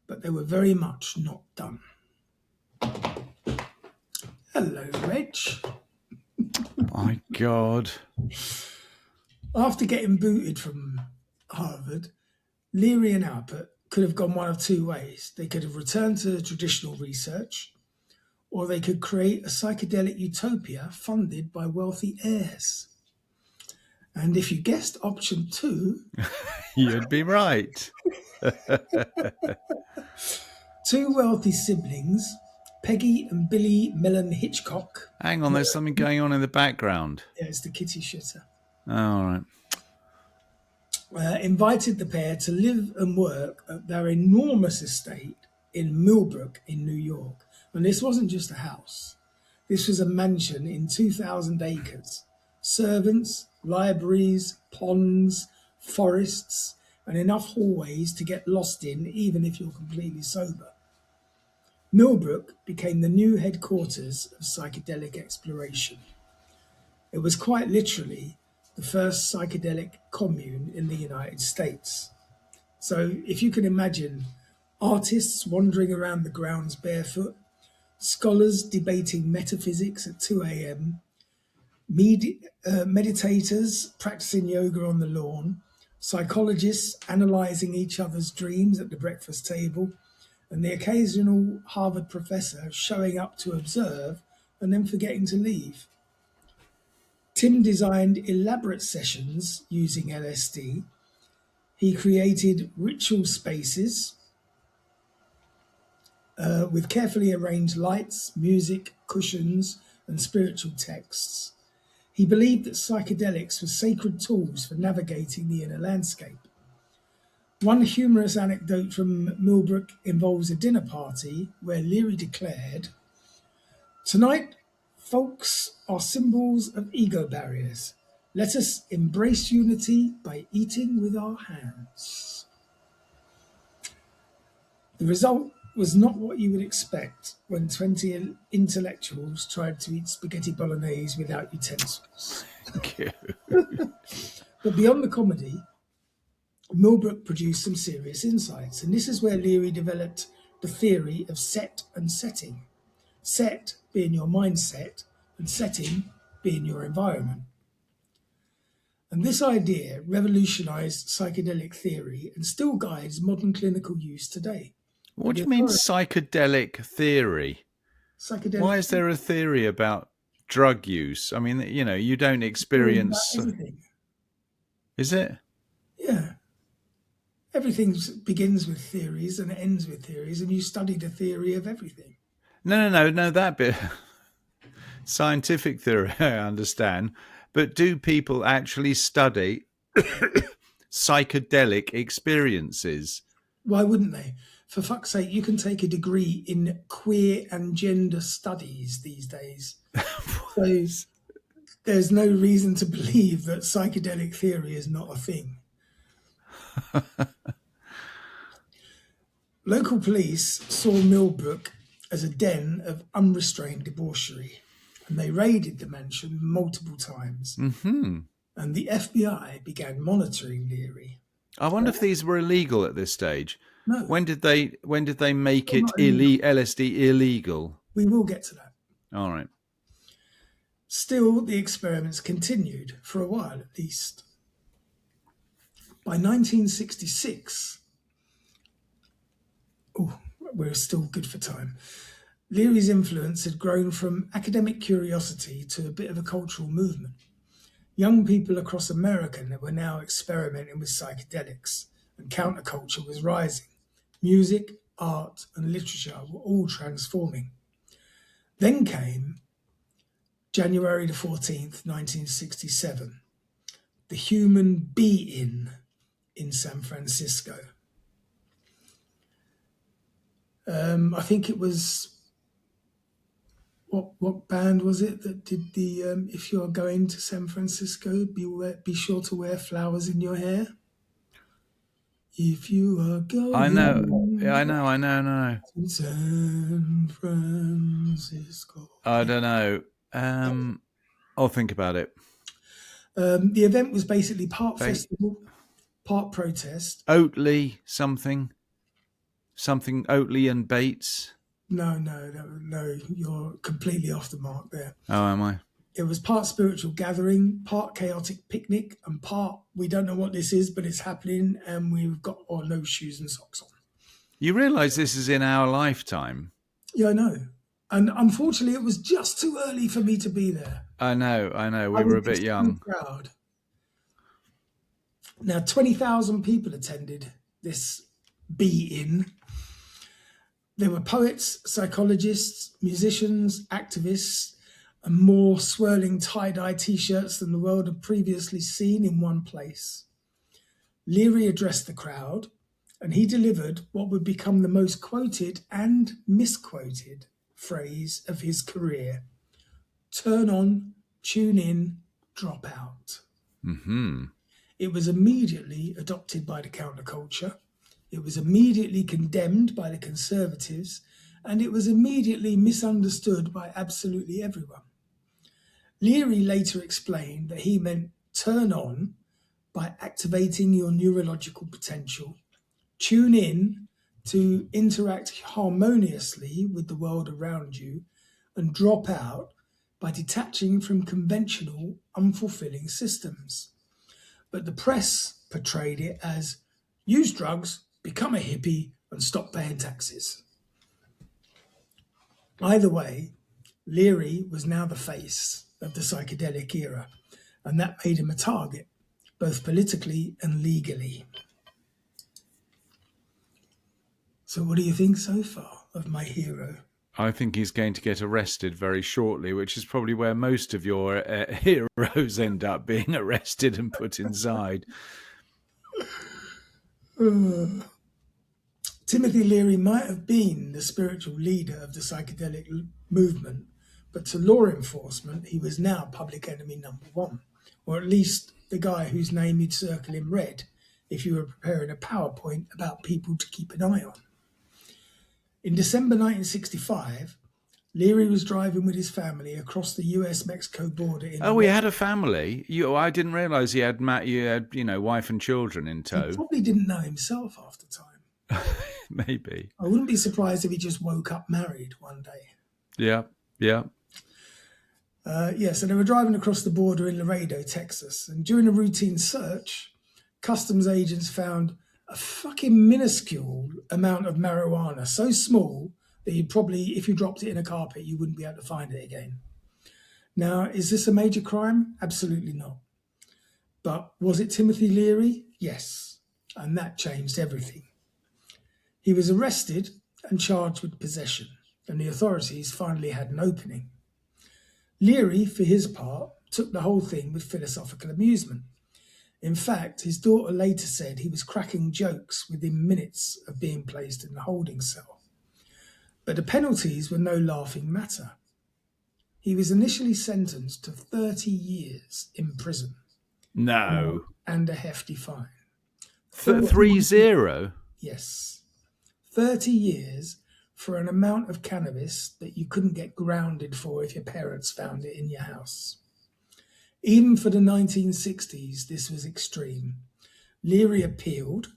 but they were very much not done. Hello, Reg. My God. After getting booted from Harvard, Leary and Alpert could have gone one of two ways. They could have returned to traditional research, or they could create a psychedelic utopia funded by wealthy heirs. And if you guessed option 2... You'd be right. Two wealthy siblings, Peggy and Billy Mellon Hitchcock... Hang on, there's something going on in the background. Yeah, it's the kitty shitter. Oh, all right. Invited the pair to live and work at their enormous estate in Millbrook in New York. And this wasn't just a house. This was a mansion in 2,000 acres. Servants, libraries, ponds, forests, and enough hallways to get lost in even if you're completely sober. Millbrook became the new headquarters of psychedelic exploration. It was quite literally the first psychedelic commune in the United States. So if you can imagine artists wandering around the grounds barefoot, scholars debating metaphysics at 2 a.m., meditators practicing yoga on the lawn, psychologists analysing each other's dreams at the breakfast table, and the occasional Harvard professor showing up to observe and then forgetting to leave. Tim designed elaborate sessions using LSD. He created ritual spaces with carefully arranged lights, music, cushions, and spiritual texts. He believed that psychedelics were sacred tools for navigating the inner landscape. One humorous anecdote from Millbrook involves a dinner party where Leary declared, "Tonight, folks are symbols of ego barriers. Let us embrace unity by eating with our hands." The result was not what you would expect when 20 intellectuals tried to eat spaghetti bolognese without utensils. But beyond the comedy, Millbrook produced some serious insights, and this is where Leary developed the theory of set and setting. Set being your mindset, and setting being your environment. And this idea revolutionized psychedelic theory and still guides modern clinical use today. What do you mean psychedelic theory? Why is there a theory about drug use? I mean, you know, you don't experience... Everything. Is it? Yeah. Everything begins with theories and it ends with theories, and you study the theory of everything. No, that bit. Scientific theory, I understand. But do people actually study psychedelic experiences? Why wouldn't they? For fuck's sake, you can take a degree in queer and gender studies these days. So there's no reason to believe that psychedelic theory is not a thing. Local police saw Millbrook as a den of unrestrained debauchery, and they raided the mansion multiple times. Mm-hmm. And the FBI began monitoring Leary. I wonder if these were illegal at this stage. No. When did they make it LSD illegal? We will get to that. All right. Still, the experiments continued, for a while at least. By 1966, we're still good for time, Leary's influence had grown from academic curiosity to a bit of a cultural movement. Young people across America were now experimenting with psychedelics, and counterculture was rising. Music, art, and literature were all transforming. Then came January the 14th, 1967, the human be-in San Francisco. I think it was, what band was it that did the if you're going to San Francisco, be sure to wear flowers in your hair? If you are going I know. to San Francisco. I don't know. I'll think about it. The event was basically part festival, part protest. Oatley something Oatley and Bates. No, you're completely off the mark there. Oh, am I? It was part spiritual gathering, part chaotic picnic, and part we don't know what this is, but it's happening, and we've got our no shoes and socks on. You realise this is in our lifetime? Yeah, I know. And unfortunately, it was just too early for me to be there. I know. We were a bit young. Crowd. Now, 20,000 people attended this be-in. There were poets, psychologists, musicians, activists, and more swirling tie-dye T-shirts than the world had previously seen in one place. Leary addressed the crowd, and he delivered what would become the most quoted and misquoted phrase of his career: turn on, tune in, drop out. Mm-hmm. It was immediately adopted by the counterculture. It was immediately condemned by the conservatives, and it was immediately misunderstood by absolutely everyone. Leary later explained that he meant turn on by activating your neurological potential, tune in to interact harmoniously with the world around you, and drop out by detaching from conventional, unfulfilling systems. But the press portrayed it as use drugs, become a hippie, and stop paying taxes. Either way, Leary was now the face of the psychedelic era, and that made him a target, both politically and legally. So what do you think so far of my hero? I think he's going to get arrested very shortly, which is probably where most of your heroes end up, being arrested and put inside. Timothy Leary might have been the spiritual leader of the psychedelic movement, but to law enforcement, he was now public enemy number one, or at least the guy whose name you'd circle in red if you were preparing a PowerPoint about people to keep an eye on. In December 1965, Leary was driving with his family across the US-Mexico border. He had a family. I didn't realise he had wife and children in tow. He probably didn't know himself half the time. Maybe. I wouldn't be surprised if he just woke up married one day. Yeah. So they were driving across the border in Laredo, Texas, and during a routine search, customs agents found a fucking minuscule amount of marijuana, so small that you'd probably, if you dropped it in a carpet, you wouldn't be able to find it again. Now, is this a major crime? Absolutely not. But was it Timothy Leary? Yes. And that changed everything. He was arrested and charged with possession, and the authorities finally had an opening. Leary, for his part, took the whole thing with philosophical amusement. In fact, his daughter later said he was cracking jokes within minutes of being placed in the holding cell. But the penalties were no laughing matter. He was initially sentenced to 30 years in prison. No. And a hefty fine. 30? Yes. 30 years for an amount of cannabis that you couldn't get grounded for if your parents found it in your house. Even for the 1960s, this was extreme. Leary appealed,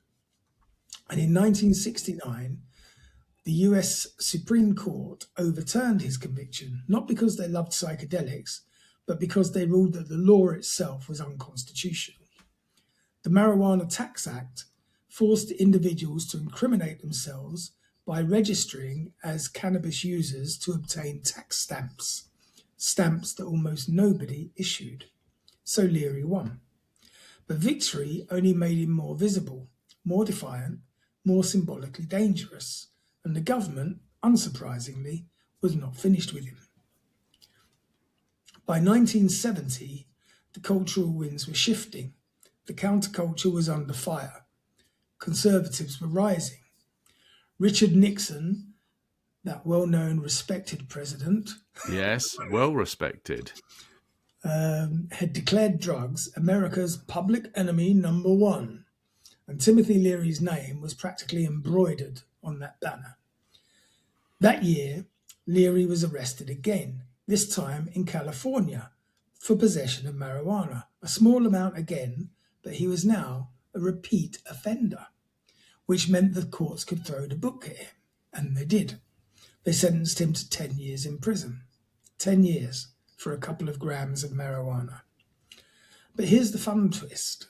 and in 1969, the US Supreme Court overturned his conviction, not because they loved psychedelics, but because they ruled that the law itself was unconstitutional. The Marijuana Tax Act forced individuals to incriminate themselves by registering as cannabis users to obtain tax stamps, stamps that almost nobody issued. So Leary won. But victory only made him more visible, more defiant, more symbolically dangerous, and the government, unsurprisingly, was not finished with him. By 1970, the cultural winds were shifting. The counterculture was under fire. Conservatives were rising. Richard Nixon, that well-known, respected president, Yes, well respected. had declared drugs America's public enemy number one, and Timothy Leary's name was practically embroidered on that banner. That year, Leary was arrested again, this time in California, for possession of marijuana, a small amount again, but he was now a repeat offender, which meant the courts could throw the book at him, and they did. They sentenced him to 10 years in prison. 10 years for a couple of grams of marijuana. But here's the fun twist.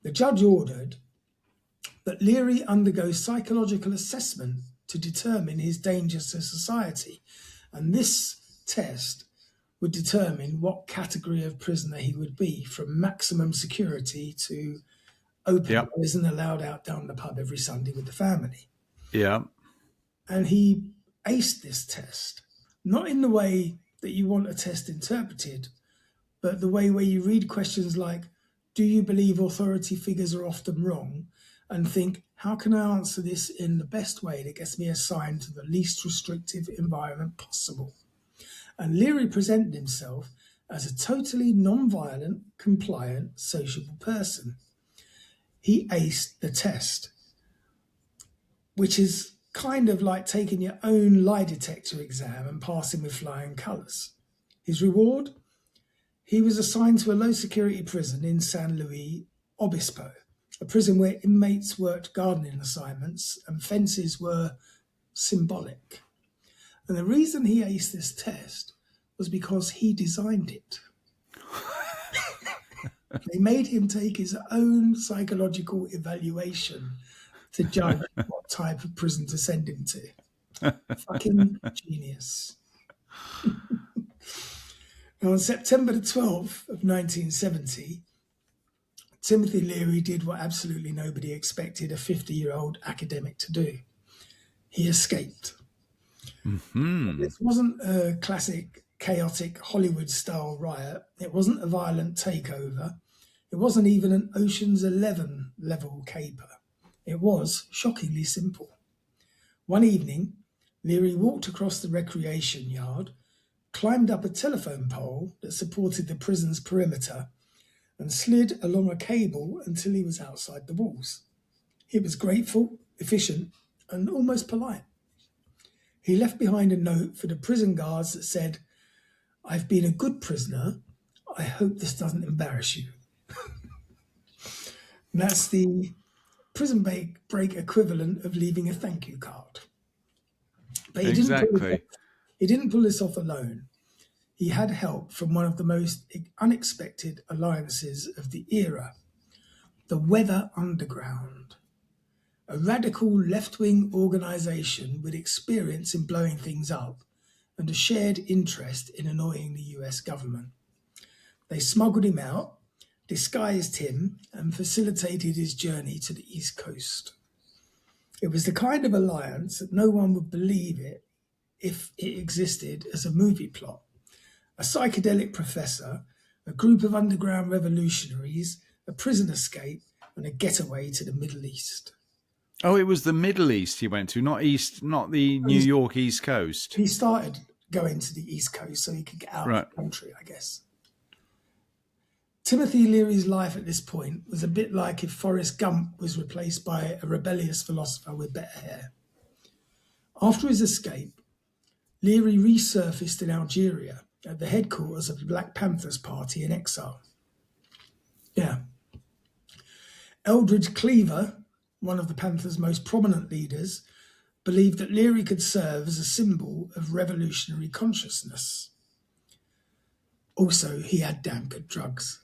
The judge ordered that Leary undergo psychological assessment to determine his danger to society, and this test would determine what category of prisoner he would be, from maximum security to open doors and allowed out down the pub every Sunday with the family. Yeah. And he aced this test, not in the way that you want a test interpreted, but the way where you read questions like, do you believe authority figures are often wrong? And think, how can I answer this in the best way that gets me assigned to the least restrictive environment possible? And Leary presented himself as a totally non-violent, compliant, sociable person. He aced the test, which is kind of like taking your own lie detector exam and passing with flying colours. His reward? He was assigned to a low-security prison in San Luis Obispo, a prison where inmates worked gardening assignments and fences were symbolic. And the reason he aced this test was because he designed it. They made him take his own psychological evaluation to judge what type of prison to send him to. Fucking genius. Now, on September the 12th of 1970, Timothy Leary did what absolutely nobody expected a 50-year-old academic to do. He escaped. Mm-hmm. This wasn't a classic, chaotic Hollywood-style riot. It wasn't a violent takeover. It wasn't even an Ocean's 11 level caper. It was shockingly simple. One evening, Leary walked across the recreation yard, climbed up a telephone pole that supported the prison's perimeter, and slid along a cable until he was outside the walls. He was grateful, efficient, and almost polite. He left behind a note for the prison guards that said, "I've been a good prisoner. I hope this doesn't embarrass you." And that's the prison break equivalent of leaving a thank you card. But he didn't pull this off alone. He had help from one of the most unexpected alliances of the era, the Weather Underground, a radical left-wing organisation with experience in blowing things up and a shared interest in annoying the US government. They smuggled him out, disguised him, and facilitated his journey to the East Coast. It was the kind of alliance that no one would believe it if it existed as a movie plot. A psychedelic professor, a group of underground revolutionaries, a prison escape, and a getaway to the Middle East. Oh, it was the Middle East he went to, not the New York East Coast. He started going to the East Coast so he could get out of the country, I guess. Timothy Leary's life at this point was a bit like if Forrest Gump was replaced by a rebellious philosopher with better hair. After his escape, Leary resurfaced in Algeria at the headquarters of the Black Panthers Party in exile. Yeah. Eldridge Cleaver, one of the Panthers' most prominent leaders, believed that Leary could serve as a symbol of revolutionary consciousness. Also, he had damn good drugs.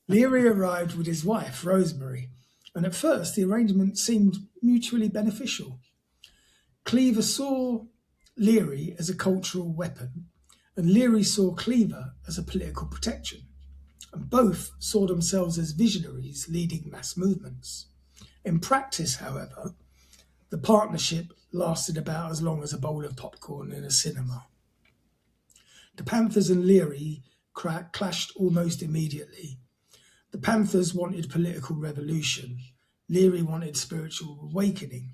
Leary arrived with his wife, Rosemary, and at first the arrangement seemed mutually beneficial. Cleaver saw Leary as a cultural weapon, and Leary saw Cleaver as a political protection, and both saw themselves as visionaries leading mass movements. In practice, however, the partnership lasted about as long as a bowl of popcorn in a cinema. The Panthers and Leary clashed almost immediately. The Panthers wanted political revolution. Leary wanted spiritual awakening.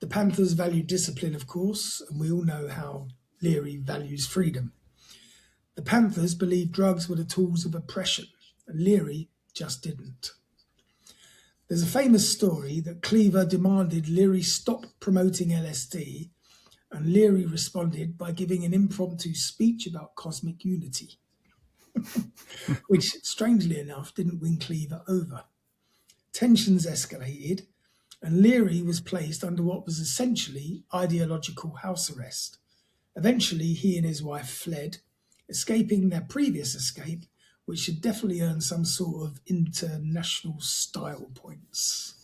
The Panthers valued discipline, of course, and we all know how Leary values freedom. The Panthers believed drugs were the tools of oppression, and Leary just didn't. There's a famous story that Cleaver demanded Leary stop promoting LSD, and Leary responded by giving an impromptu speech about cosmic unity, which, strangely enough, didn't win Cleaver over. Tensions escalated, and Leary was placed under what was essentially ideological house arrest. Eventually, he and his wife fled, escaping their previous escape, which should definitely earn some sort of international style points.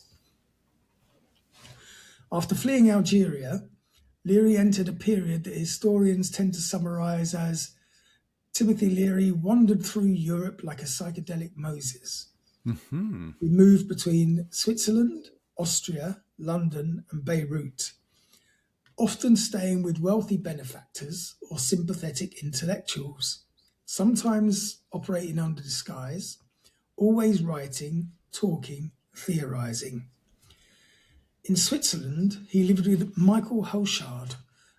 After fleeing Algeria, Leary entered a period that historians tend to summarize as Timothy Leary wandered through Europe like a psychedelic Moses. Mm-hmm. He moved between Switzerland, Austria, London, and Beirut, often staying with wealthy benefactors or sympathetic intellectuals, sometimes operating under disguise, always writing, talking, theorizing. In Switzerland, he lived with Michael Houchard,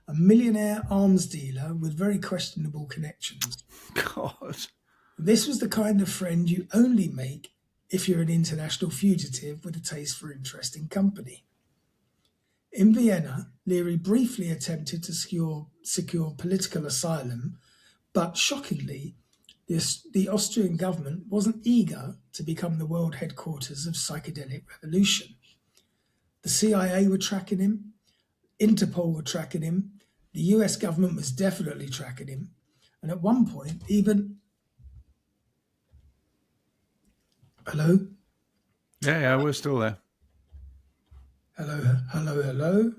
a millionaire arms dealer with very questionable connections. God. This was the kind of friend you only make if you're an international fugitive with a taste for interesting company. In Vienna, Leary briefly attempted to secure political asylum, but shockingly, the Austrian government wasn't eager to become the world headquarters of psychedelic revolution. The CIA were tracking him, Interpol were tracking him, the US government was definitely tracking him, and at one point even... Hello? Yeah, we're still there. Hello?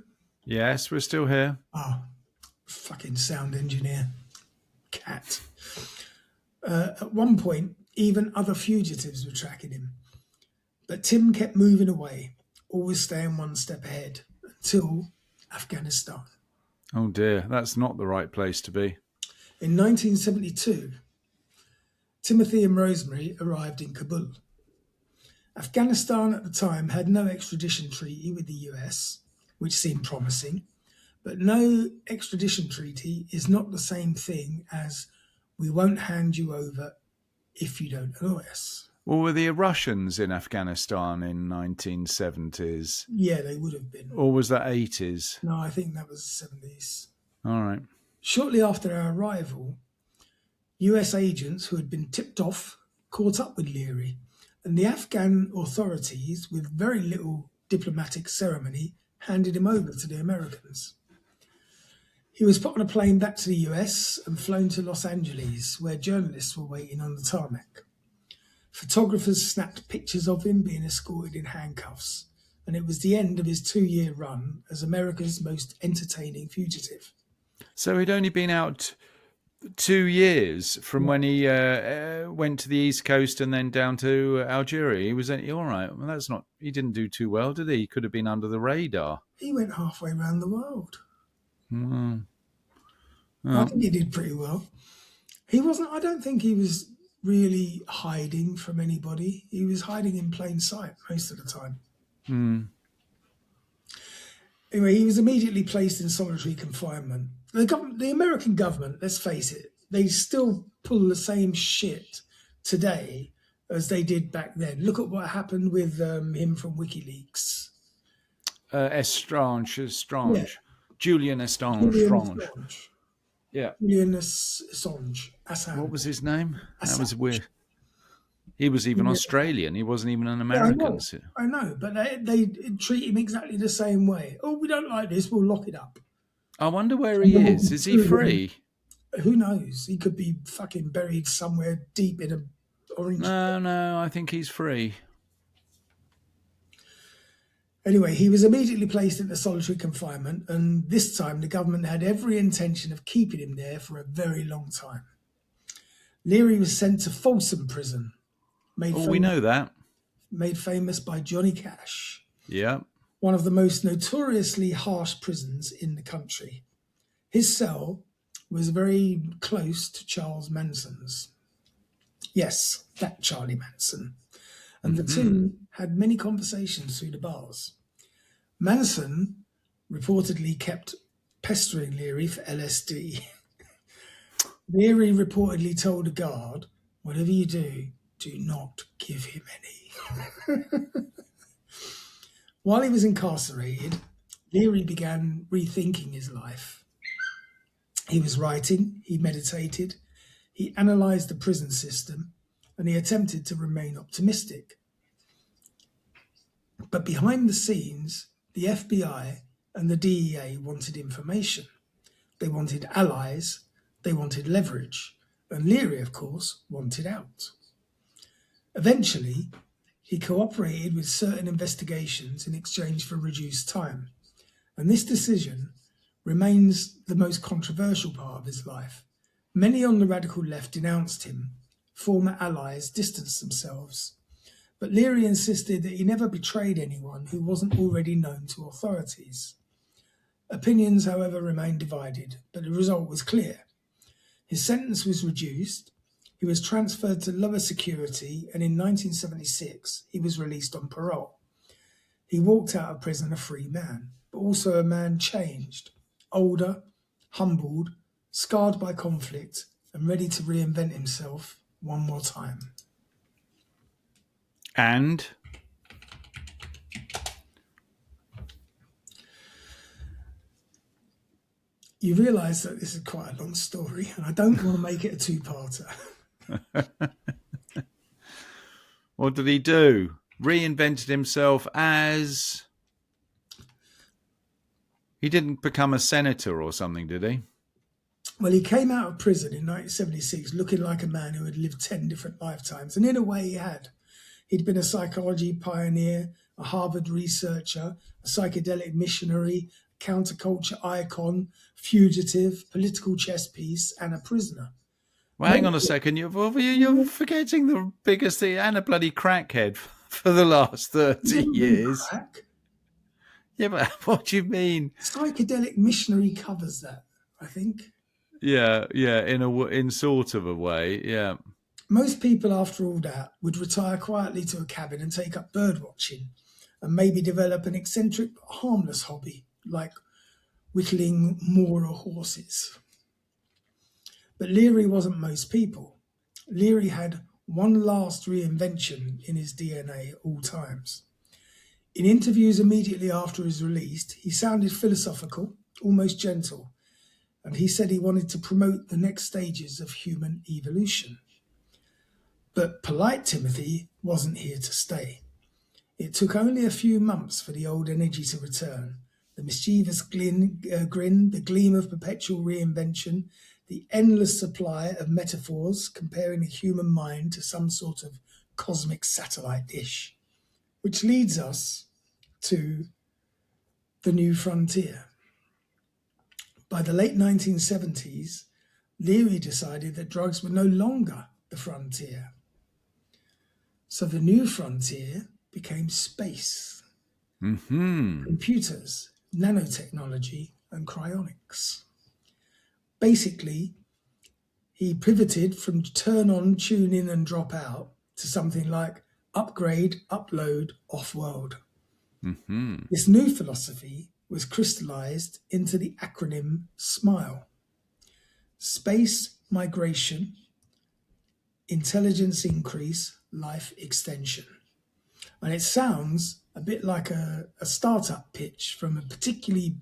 Yes, we're still here. Oh, fucking sound engineer. Cat. At one point, even other fugitives were tracking him. But Tim kept moving away, always staying one step ahead, until Afghanistan. Oh dear, that's not the right place to be. In 1972, Timothy and Rosemary arrived in Kabul. Afghanistan at the time had no extradition treaty with the US, which seemed promising, but no extradition treaty is not the same thing as we won't hand you over if you don't annoy us. Well, were the Russians in Afghanistan in 1970s? Yeah, they would have been. Or was that 80s? No, I think that was 70s. All right. Shortly after our arrival, US agents who had been tipped off caught up with Leary, and the Afghan authorities, with very little diplomatic ceremony, handed him over to the Americans. He was put on a plane back to the US and flown to Los Angeles, where journalists were waiting on the tarmac. Photographers snapped pictures of him being escorted in handcuffs, and it was the end of his 2-year run as America's most entertaining fugitive. So he'd only been out 2 years from when he went to the East Coast and then down to Algeria. He was all right. Well, that's not. He didn't do too well, did he? He could have been under the radar. He went halfway around the world. Mm. I think he did pretty well. He wasn't. I don't think he was really hiding from anybody. He was hiding in plain sight most of the time. Mm. Anyway, he was immediately placed in solitary confinement. The American government, let's face it, they still pull the same shit today as they did back then. Look at what happened with him from WikiLeaks. Estrange. Yeah. Julian Assange. Yeah. Julian Assange. What was his name? Assange. That was weird. He was even Australian. He wasn't even an American. Yeah, I know, but they treat him exactly the same way. Oh, we don't like this, we'll lock it up. I wonder where he is. Is he free? Who knows? He could be fucking buried somewhere deep in a orange. No, I think he's free. Anyway, he was immediately placed into solitary confinement, and this time the government had every intention of keeping him there for a very long time. Leary was sent to Folsom Prison, We know that. made famous by Johnny Cash, Yeah. one of the most notoriously harsh prisons in the country. His cell was very close to Charles Manson's. Yes, that Charlie Manson. And the two had many conversations through the bars. Manson reportedly kept pestering Leary for LSD. Leary reportedly told a guard, "Whatever you do not give him any." While he was incarcerated, Leary began rethinking his life. He was writing, he meditated, he analysed the prison system, and he attempted to remain optimistic. But behind the scenes, the FBI and the DEA wanted information. They wanted allies, they wanted leverage, and Leary, of course, wanted out. Eventually, he cooperated with certain investigations in exchange for reduced time, and this decision remains the most controversial part of his life. Many on the radical left denounced him. Former allies distanced themselves. But Leary insisted that he never betrayed anyone who wasn't already known to authorities. Opinions, however, remained divided, but the result was clear. His sentence was reduced, he was transferred to lower security, and in 1976 he was released on parole. He walked out of prison a free man, but also a man changed, older, humbled, scarred by conflict, and ready to reinvent himself one more time. And You realise that this is quite a long story, and I don't want to make it a two-parter. what did he do? Reinvented himself as... He didn't become a senator or something, did he? Well, he came out of prison in 1976 looking like a man who had lived 10 different lifetimes, and in a way he had. He'd been a psychology pioneer, a Harvard researcher, a psychedelic missionary, counterculture icon, fugitive, political chess piece, and a prisoner. Well, hang on a second. You're forgetting the biggest thing, and a bloody crackhead for the last 30 years. Crack. Yeah, but what do you mean? Psychedelic missionary covers that, I think. Yeah, in sort of a way, yeah. Most people, after all that, would retire quietly to a cabin and take up bird watching, and maybe develop an eccentric but harmless hobby, like whittling Mora horses. But Leary wasn't most people. Leary had one last reinvention in his DNA at all times. In interviews immediately after his release, he sounded philosophical, almost gentle, and he said he wanted to promote the next stages of human evolution. But polite Timothy wasn't here to stay. It took only a few months for the old energy to return. The mischievous grin, the gleam of perpetual reinvention, the endless supply of metaphors comparing the human mind to some sort of cosmic satellite dish, which leads us to the new frontier. By the late 1970s, Leary decided that drugs were no longer the frontier. So the new frontier became space, computers, nanotechnology, and cryonics. Basically, he pivoted from turn on, tune in, and drop out to something like upgrade, upload, off-world. This new philosophy was crystallized into the acronym SMILE: Space Migration, Intelligence Increase, Life Extension. And it sounds a bit like a startup pitch from a particularly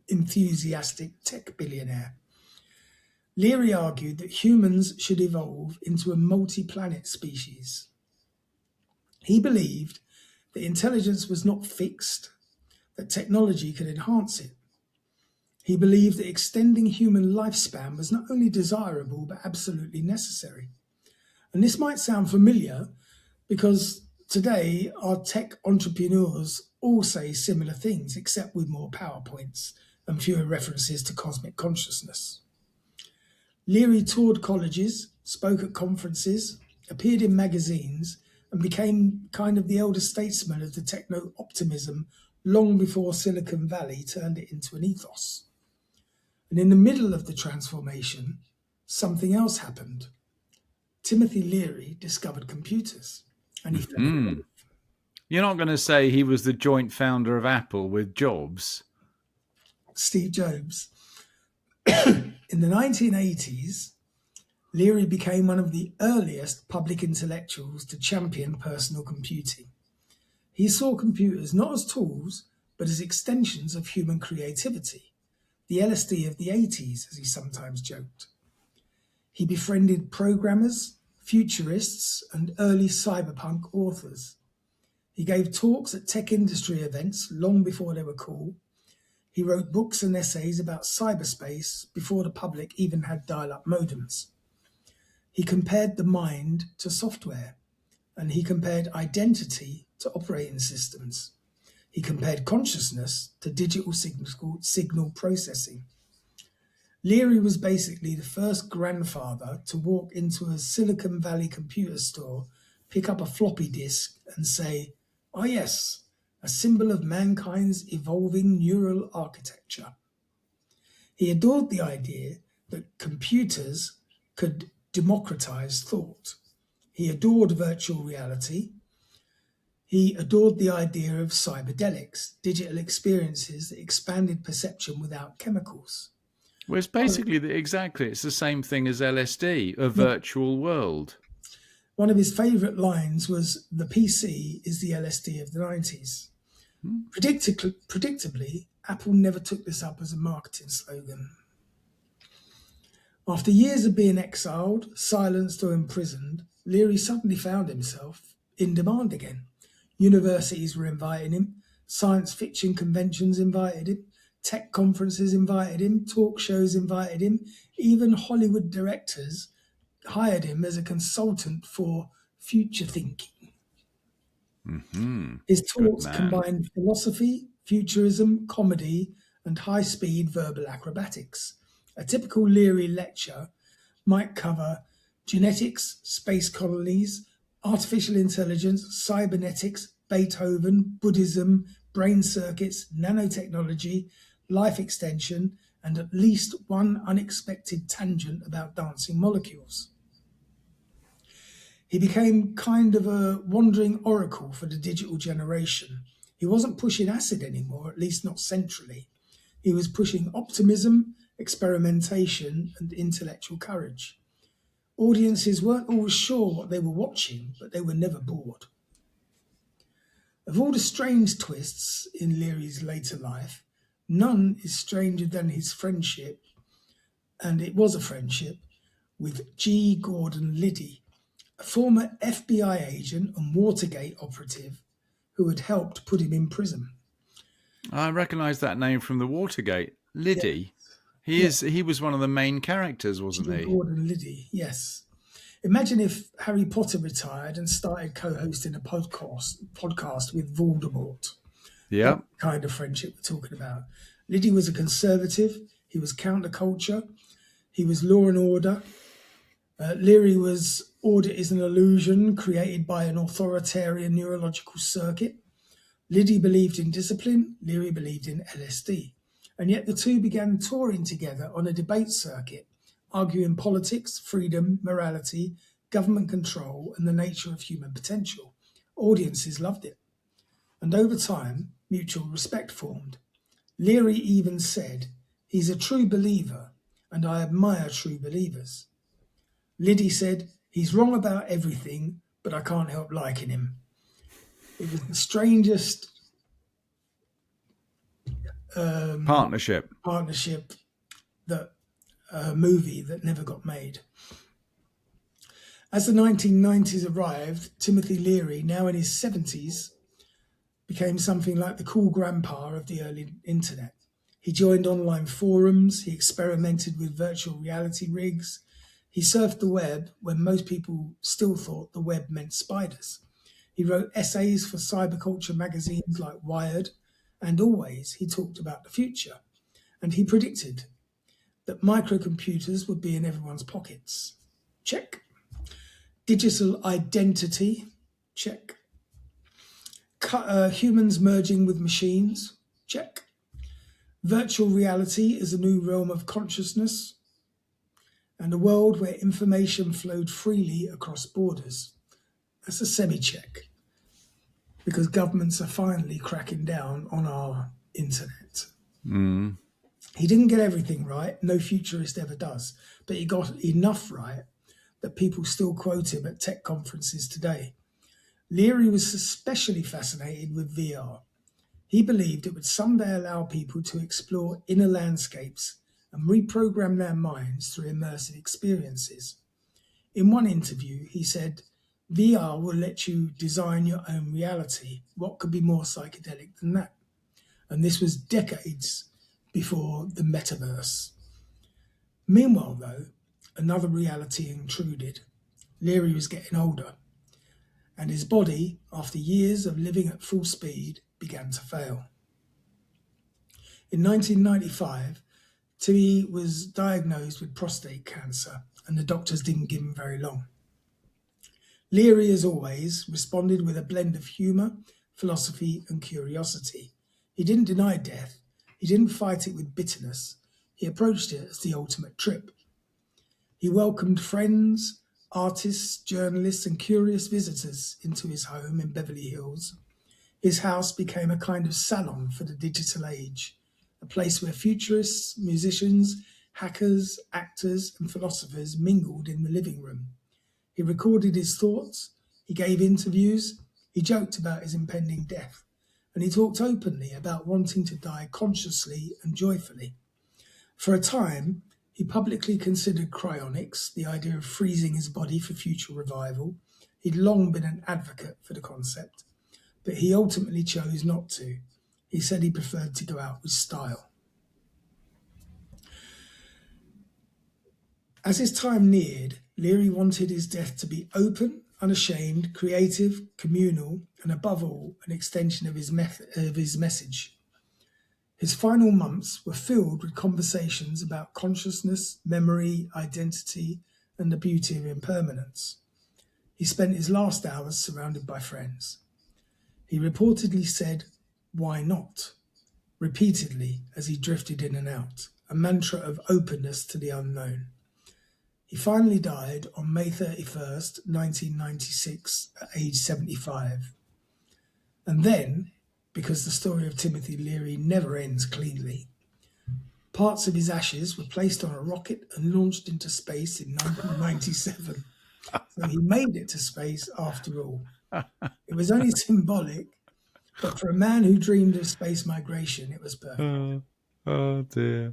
enthusiastic tech billionaire. Leary argued that humans should evolve into a multi-planet species. He believed that intelligence was not fixed, that technology could enhance it. He believed that extending human lifespan was not only desirable but absolutely necessary. And this might sound familiar because today our tech entrepreneurs all say similar things, except with more PowerPoints and fewer references to cosmic consciousness. Leary toured colleges, spoke at conferences, appeared in magazines, and became kind of the elder statesman of the techno-optimism long before Silicon Valley turned it into an ethos. And in the middle of the transformation, something else happened. Timothy Leary discovered computers, and he fell in love. You're not going to say he was the joint founder of Apple with Jobs? Steve Jobs. In the 1980s, Leary became one of the earliest public intellectuals to champion personal computing. He saw computers not as tools, but as extensions of human creativity, the LSD of the 80s, as he sometimes joked. He befriended programmers, futurists, and early cyberpunk authors. He gave talks at tech industry events long before they were cool. He wrote books and essays about cyberspace before the public even had dial-up modems. He compared the mind to software, and he compared identity to operating systems. He compared consciousness to digital signal processing. Leary was basically the first grandfather to walk into a Silicon Valley computer store, pick up a floppy disk, and say, "Oh yes, a symbol of mankind's evolving neural architecture." He adored the idea that computers could democratize thought. He adored virtual reality. He adored the idea of psychedelics, digital experiences that expanded perception without chemicals. Well, it's basically it's the same thing as LSD, a virtual world. One of his favourite lines was, "The PC is the LSD of the 90s. Predictably, Apple never took this up as a marketing slogan. After years of being exiled, silenced or imprisoned, Leary suddenly found himself in demand again. Universities were inviting him, science fiction conventions invited him, tech conferences invited him, talk shows invited him, even Hollywood directors hired him as a consultant for future thinking. His talks combined philosophy, futurism, comedy, and high-speed verbal acrobatics. A typical Leary lecture might cover genetics, space colonies, artificial intelligence, cybernetics, Beethoven, Buddhism, brain circuits, nanotechnology, life extension, and at least one unexpected tangent about dancing molecules. He became kind of a wandering oracle for the digital generation. He wasn't pushing acid anymore, at least not centrally. He was pushing optimism, experimentation, and intellectual courage. Audiences weren't always sure what they were watching, but they were never bored. Of all the strange twists in Leary's later life, none is stranger than his friendship, and it was a friendship, with G. Gordon Liddy, a former FBI agent and Watergate operative who had helped put him in prison. I recognise that name from the Watergate. Liddy. He was one of the main characters, wasn't he? Gordon Liddy, yes. Imagine if Harry Potter retired and started co-hosting a podcast with Voldemort. Yeah. What kind of friendship we're talking about. Liddy was a conservative. He was counterculture. He was law and order. Leary was order is an illusion created by an authoritarian neurological circuit. Liddy believed in discipline. Leary believed in LSD. And yet the two began touring together on a debate circuit, arguing politics, freedom, morality, government control, and the nature of human potential. Audiences loved it. And over time, mutual respect formed. Leary even said, "He's a true believer, and I admire true believers." Liddy said, "He's wrong about everything, but I can't help liking him." It was the strangest partnership that movie that never got made. As the 1990s arrived, Timothy Leary, now in his 70s, became something like the cool grandpa of the early internet. He joined online forums, he experimented with virtual reality rigs, he surfed the web when most people still thought the web meant spiders. He wrote essays for cyberculture magazines like Wired, and always he talked about the future. And he predicted that microcomputers would be in everyone's pockets. Check. Digital identity. Check. Humans merging with machines. Check. Virtual reality is a new realm of consciousness and a world where information flowed freely across borders. That's a semi-check, because governments are finally cracking down on our internet. Mm. He didn't get everything right, no futurist ever does, but he got enough right that people still quote him at tech conferences today. Leary was especially fascinated with VR. He believed it would someday allow people to explore inner landscapes and reprogram their minds through immersive experiences. In one interview, he said, VR will let you design your own reality. What could be more psychedelic than that? And this was decades before the metaverse. Meanwhile, though, another reality intruded. Leary was getting older, and his body, after years of living at full speed, began to fail. In 1995, Timmy was diagnosed with prostate cancer, and the doctors didn't give him very long. Leary, as always, responded with a blend of humour, philosophy, and curiosity. He didn't deny death. He didn't fight it with bitterness. He approached it as the ultimate trip. He welcomed friends, artists, journalists, and curious visitors into his home in Beverly Hills. His house became a kind of salon for the digital age, a place where futurists, musicians, hackers, actors, and philosophers mingled in the living room. He recorded his thoughts, he gave interviews, he joked about his impending death, and he talked openly about wanting to die consciously and joyfully. For a time, he publicly considered cryonics, the idea of freezing his body for future revival. He'd long been an advocate for the concept, but he ultimately chose not to. He said he preferred to go out with style. As his time neared, Leary wanted his death to be open, unashamed, creative, communal, and above all, an extension of his message. His final months were filled with conversations about consciousness, memory, identity, and the beauty of impermanence. He spent his last hours surrounded by friends. He reportedly said, "Why not?" repeatedly as he drifted in and out, a mantra of openness to the unknown. He finally died on May 31st, 1996, at age 75. And then, because the story of Timothy Leary never ends cleanly, parts of his ashes were placed on a rocket and launched into space in 1997. So he made it to space after all. It was only symbolic, but for a man who dreamed of space migration, it was perfect. Oh dear.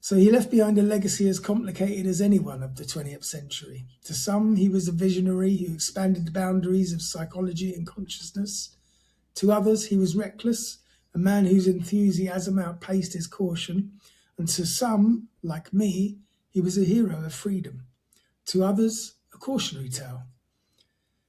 So he left behind a legacy as complicated as anyone of the 20th century. To some, he was a visionary who expanded the boundaries of psychology and consciousness. To others, he was reckless, a man whose enthusiasm outpaced his caution. And to some, like me, he was a hero of freedom. To others, a cautionary tale.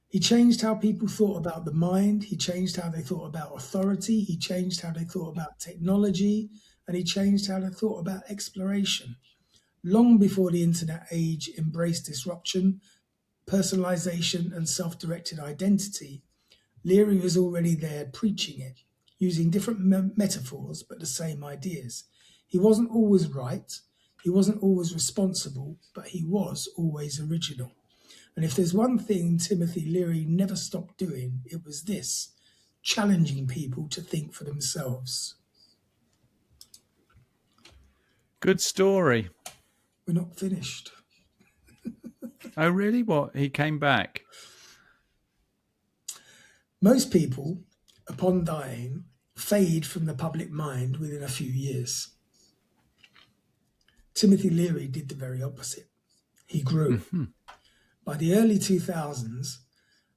He changed how people thought about the mind. He changed how they thought about authority. He changed how they thought about technology. And he changed how they thought about exploration. Long before the internet age embraced disruption, personalization, and self-directed identity, Leary was already there preaching it, using different metaphors, but the same ideas. He wasn't always right. He wasn't always responsible, but he was always original. And if there's one thing Timothy Leary never stopped doing, it was this: challenging people to think for themselves. Good story. We're not finished. Oh, really? What? He came back? Most people, upon dying, fade from the public mind within a few years. Timothy Leary did the very opposite. He grew. Mm-hmm. By the early 2000s,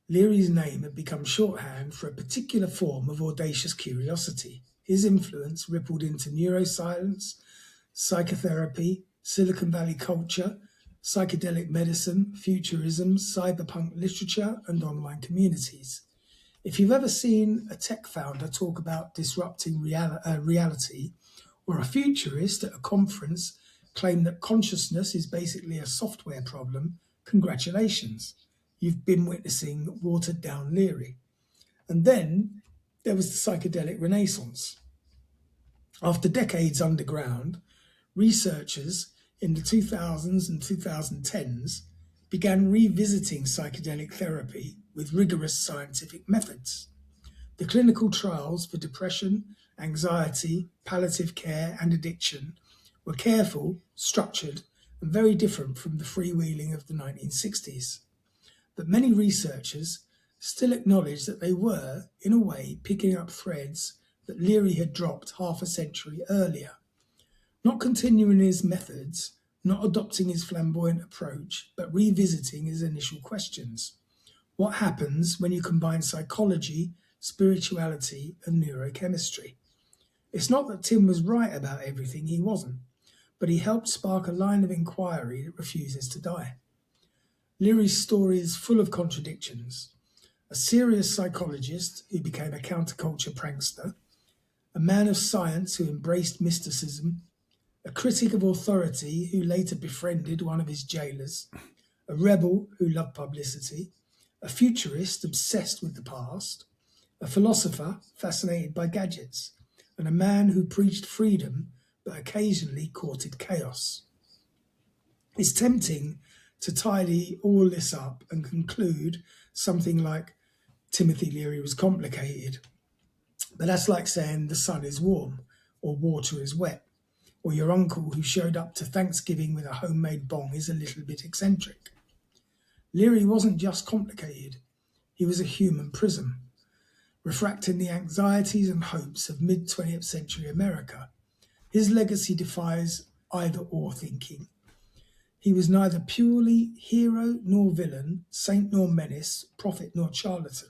Leary's name had become shorthand for a particular form of audacious curiosity. his influence rippled into neuroscience, psychotherapy, Silicon Valley culture, psychedelic medicine, futurism, cyberpunk literature, and online communities. If you've ever seen a tech founder talk about disrupting reality, or a futurist at a conference claim that consciousness is basically a software problem, congratulations. You've been witnessing watered down Leary. And then there was the psychedelic renaissance. After decades underground, researchers in the 2000s and 2010s began revisiting psychedelic therapy with rigorous scientific methods. The clinical trials for depression, anxiety, palliative care, and addiction were careful, structured, and very different from the freewheeling of the 1960s. But many researchers still acknowledge that they were, in a way, picking up threads that Leary had dropped half a century earlier. Not continuing his methods, not adopting his flamboyant approach, but revisiting his initial questions. What happens when you combine psychology, spirituality, and neurochemistry? It's not that Tim was right about everything, he wasn't, but he helped spark a line of inquiry that refuses to die. Leary's story is full of contradictions. A serious psychologist who became a counterculture prankster, a man of science who embraced mysticism, a critic of authority who later befriended one of his jailers, a rebel who loved publicity, a futurist obsessed with the past, a philosopher fascinated by gadgets, and a man who preached freedom but occasionally courted chaos. It's tempting to tidy all this up and conclude something like Timothy Leary was complicated, but that's like saying the sun is warm or water is wet, or your uncle who showed up to Thanksgiving with a homemade bong is a little bit eccentric. Leary wasn't just complicated, he was a human prism, refracting the anxieties and hopes of mid-20th century America. His legacy defies either-or thinking. He was neither purely hero nor villain, saint nor menace, prophet nor charlatan.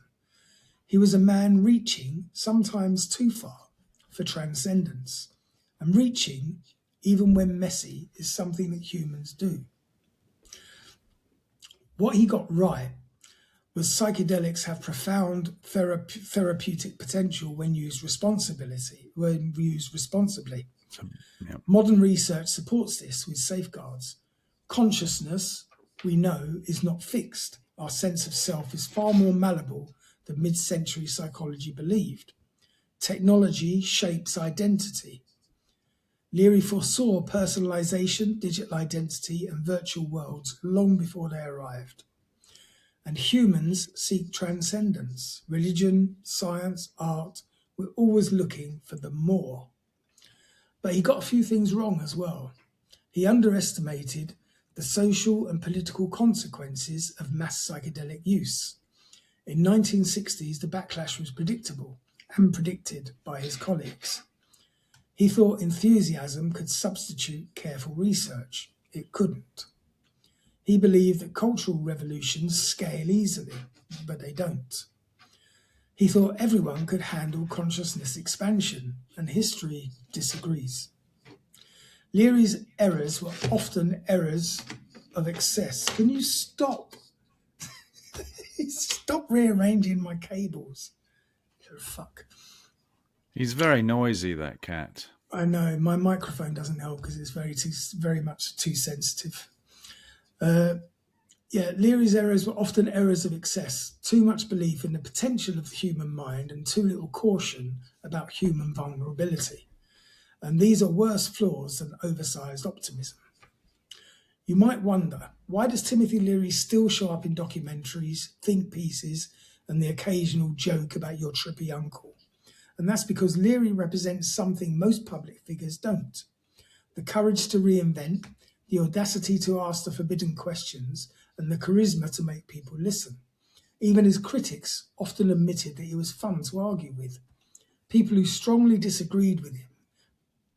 He was a man reaching, sometimes too far, for transcendence, and reaching, even when messy, is something that humans do. What he got right was psychedelics have profound therapeutic potential when used responsibly. Yep. Modern research supports this with safeguards. Consciousness, we know, is not fixed. Our sense of self is far more malleable than mid-century psychology believed. Technology shapes identity. Leary foresaw personalization, digital identity, and virtual worlds long before they arrived. And humans seek transcendence. Religion, science, art, we're always looking for the more. But he got a few things wrong as well. He underestimated the social and political consequences of mass psychedelic use. In 1960s, the backlash was predictable and predicted by his colleagues. He thought enthusiasm could substitute careful research. It couldn't. He believed that cultural revolutions scale easily, but they don't. He thought everyone could handle consciousness expansion, and history disagrees. Leary's errors were often errors of excess. Can you stop? Stop rearranging my cables. You're a fuck. He's very noisy, that cat. I know, my microphone doesn't help because it's very much too sensitive. Leary's errors were often errors of excess, too much belief in the potential of the human mind and too little caution about human vulnerability. And these are worse flaws than oversized optimism. You might wonder, why does Timothy Leary still show up in documentaries, think pieces, and the occasional joke about your trippy uncle? And that's because Leary represents something most public figures don't. The courage to reinvent, the audacity to ask the forbidden questions, and the charisma to make people listen. Even his critics often admitted that he was fun to argue with. People who strongly disagreed with him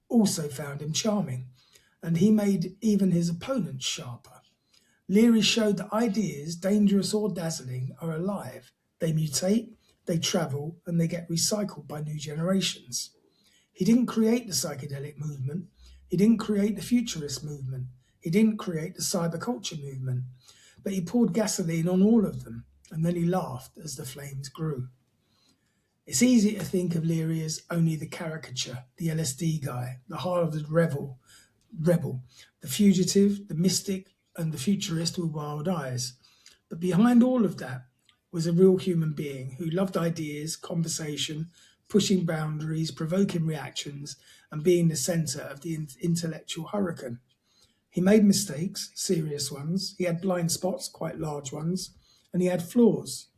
also found him charming, and he made even his opponents sharper. Leary showed that ideas, dangerous or dazzling, are alive. They mutate, they travel, and they get recycled by new generations. He didn't create the psychedelic movement. He didn't create the futurist movement. He didn't create the cyberculture movement. But he poured gasoline on all of them, and then he laughed as the flames grew. It's easy to think of Leary as only the caricature, the LSD guy, the Harvard rebel, the fugitive, the mystic, and the futurist with wild eyes. But behind all of that was a real human being who loved ideas, conversation, pushing boundaries, provoking reactions, and being the center of the intellectual hurricane. He made mistakes, serious ones. He had blind spots, quite large ones, and he had flaws.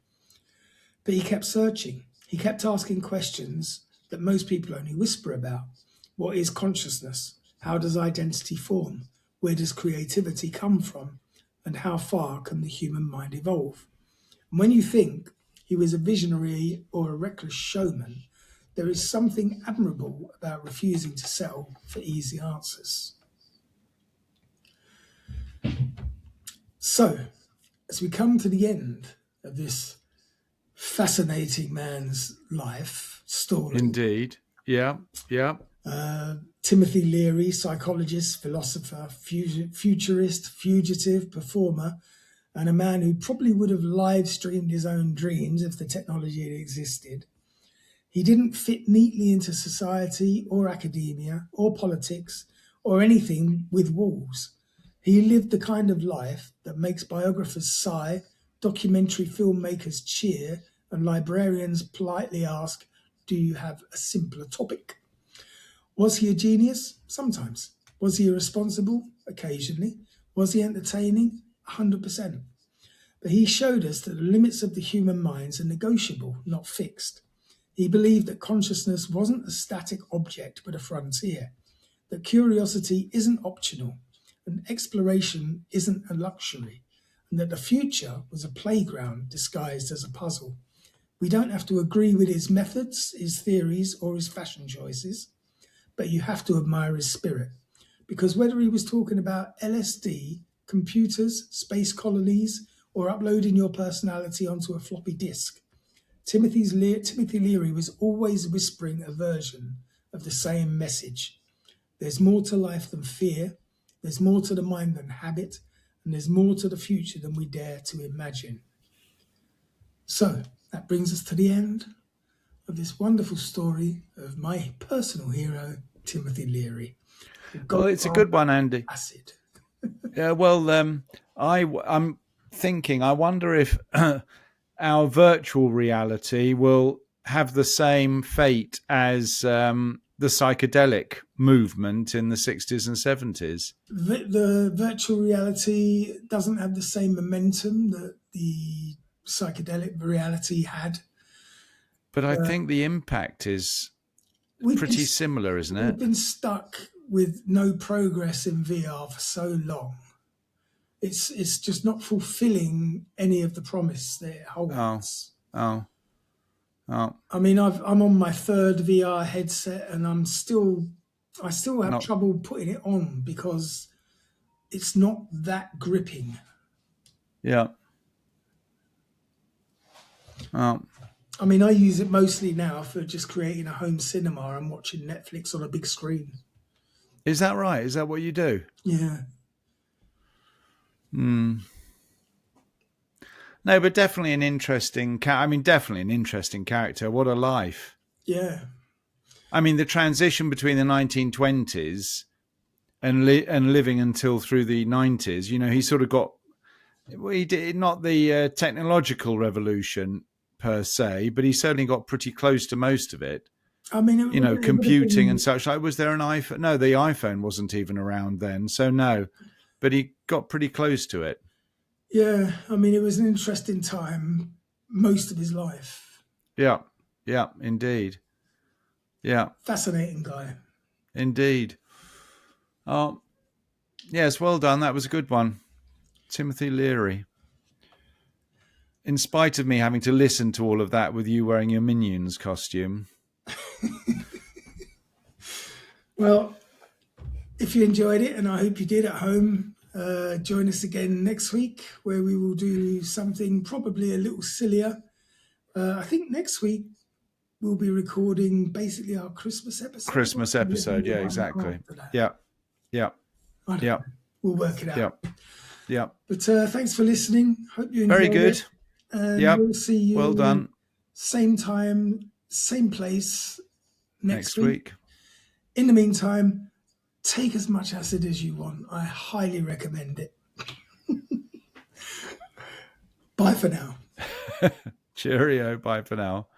But he kept searching. He kept asking questions that most people only whisper about. What is consciousness? How does identity form? Where does creativity come from? And how far can the human mind evolve? And when you think he was a visionary or a reckless showman, there is something admirable about refusing to settle for easy answers. So, as we come to the end of this fascinating man's life story. Indeed. Yeah. Timothy Leary, psychologist, philosopher, futurist, fugitive, performer, and a man who probably would have live streamed his own dreams if the technology had existed. He didn't fit neatly into society or academia or politics or anything with walls. He lived the kind of life that makes biographers sigh, documentary filmmakers cheer, and librarians politely ask, do you have a simpler topic? Was he a genius? Sometimes. Was he irresponsible? Occasionally. Was he entertaining? 100%. But he showed us that the limits of the human minds are negotiable, not fixed. He believed that consciousness wasn't a static object, but a frontier, that curiosity isn't optional, and exploration isn't a luxury, and that the future was a playground disguised as a puzzle. We don't have to agree with his methods, his theories, or his fashion choices, but you have to admire his spirit. Because whether he was talking about LSD, computers, space colonies, or uploading your personality onto a floppy disk, Timothy Leary was always whispering a version of the same message. There's more to life than fear, there's more to the mind than habit, and there's more to the future than we dare to imagine. So, that brings us to the end of this wonderful story of my personal hero, Timothy Leary. Well, it's a good one, Andy. Acid. Yeah, well, I'm thinking, I wonder if our virtual reality will have the same fate as the psychedelic movement in the 60s and 70s. The virtual reality doesn't have the same momentum that the psychedelic reality had. But I think the impact is pretty similar, isn't it? We've been stuck with no progress in VR for so long. It's just not fulfilling any of the promise that it holds. Oh. I mean, I'm on my third VR headset, and I still have trouble putting it on because it's not that gripping. Yeah. Oh. I mean, I use it mostly now for just creating a home cinema and watching Netflix on a big screen. Is that right? Is that what you do? Yeah. No, but definitely an interesting character. What a life. Yeah. I mean, the transition between the 1920s and living until through the 90s, he sort of got, he did not the technological revolution per se, but he certainly got pretty close to most of it. I mean, computing and such. Like, was there an iPhone? No, the iPhone wasn't even around then. So no, but he got pretty close to it. Yeah, I mean, it was an interesting time, most of his life. Yeah, indeed. Yeah. Fascinating guy. Indeed. Oh, yes, well done. That was a good one. Timothy Leary. In spite of me having to listen to all of that with you wearing your Minions costume. Well, if you enjoyed it, and I hope you did at home, join us again next week where we will do something probably a little sillier. I think next week we'll be recording basically our Christmas episode. Christmas episode, yeah, exactly. Yeah, yeah, I don't yeah, know. We'll work it out. yeah, yeah. But thanks for listening. Hope you enjoyed Very good. it. And Yep. we'll see you Well done. same time, same place next week. Week. In the meantime, take as much acid as you want. I highly recommend it. Bye for now. Cheerio. Bye for now.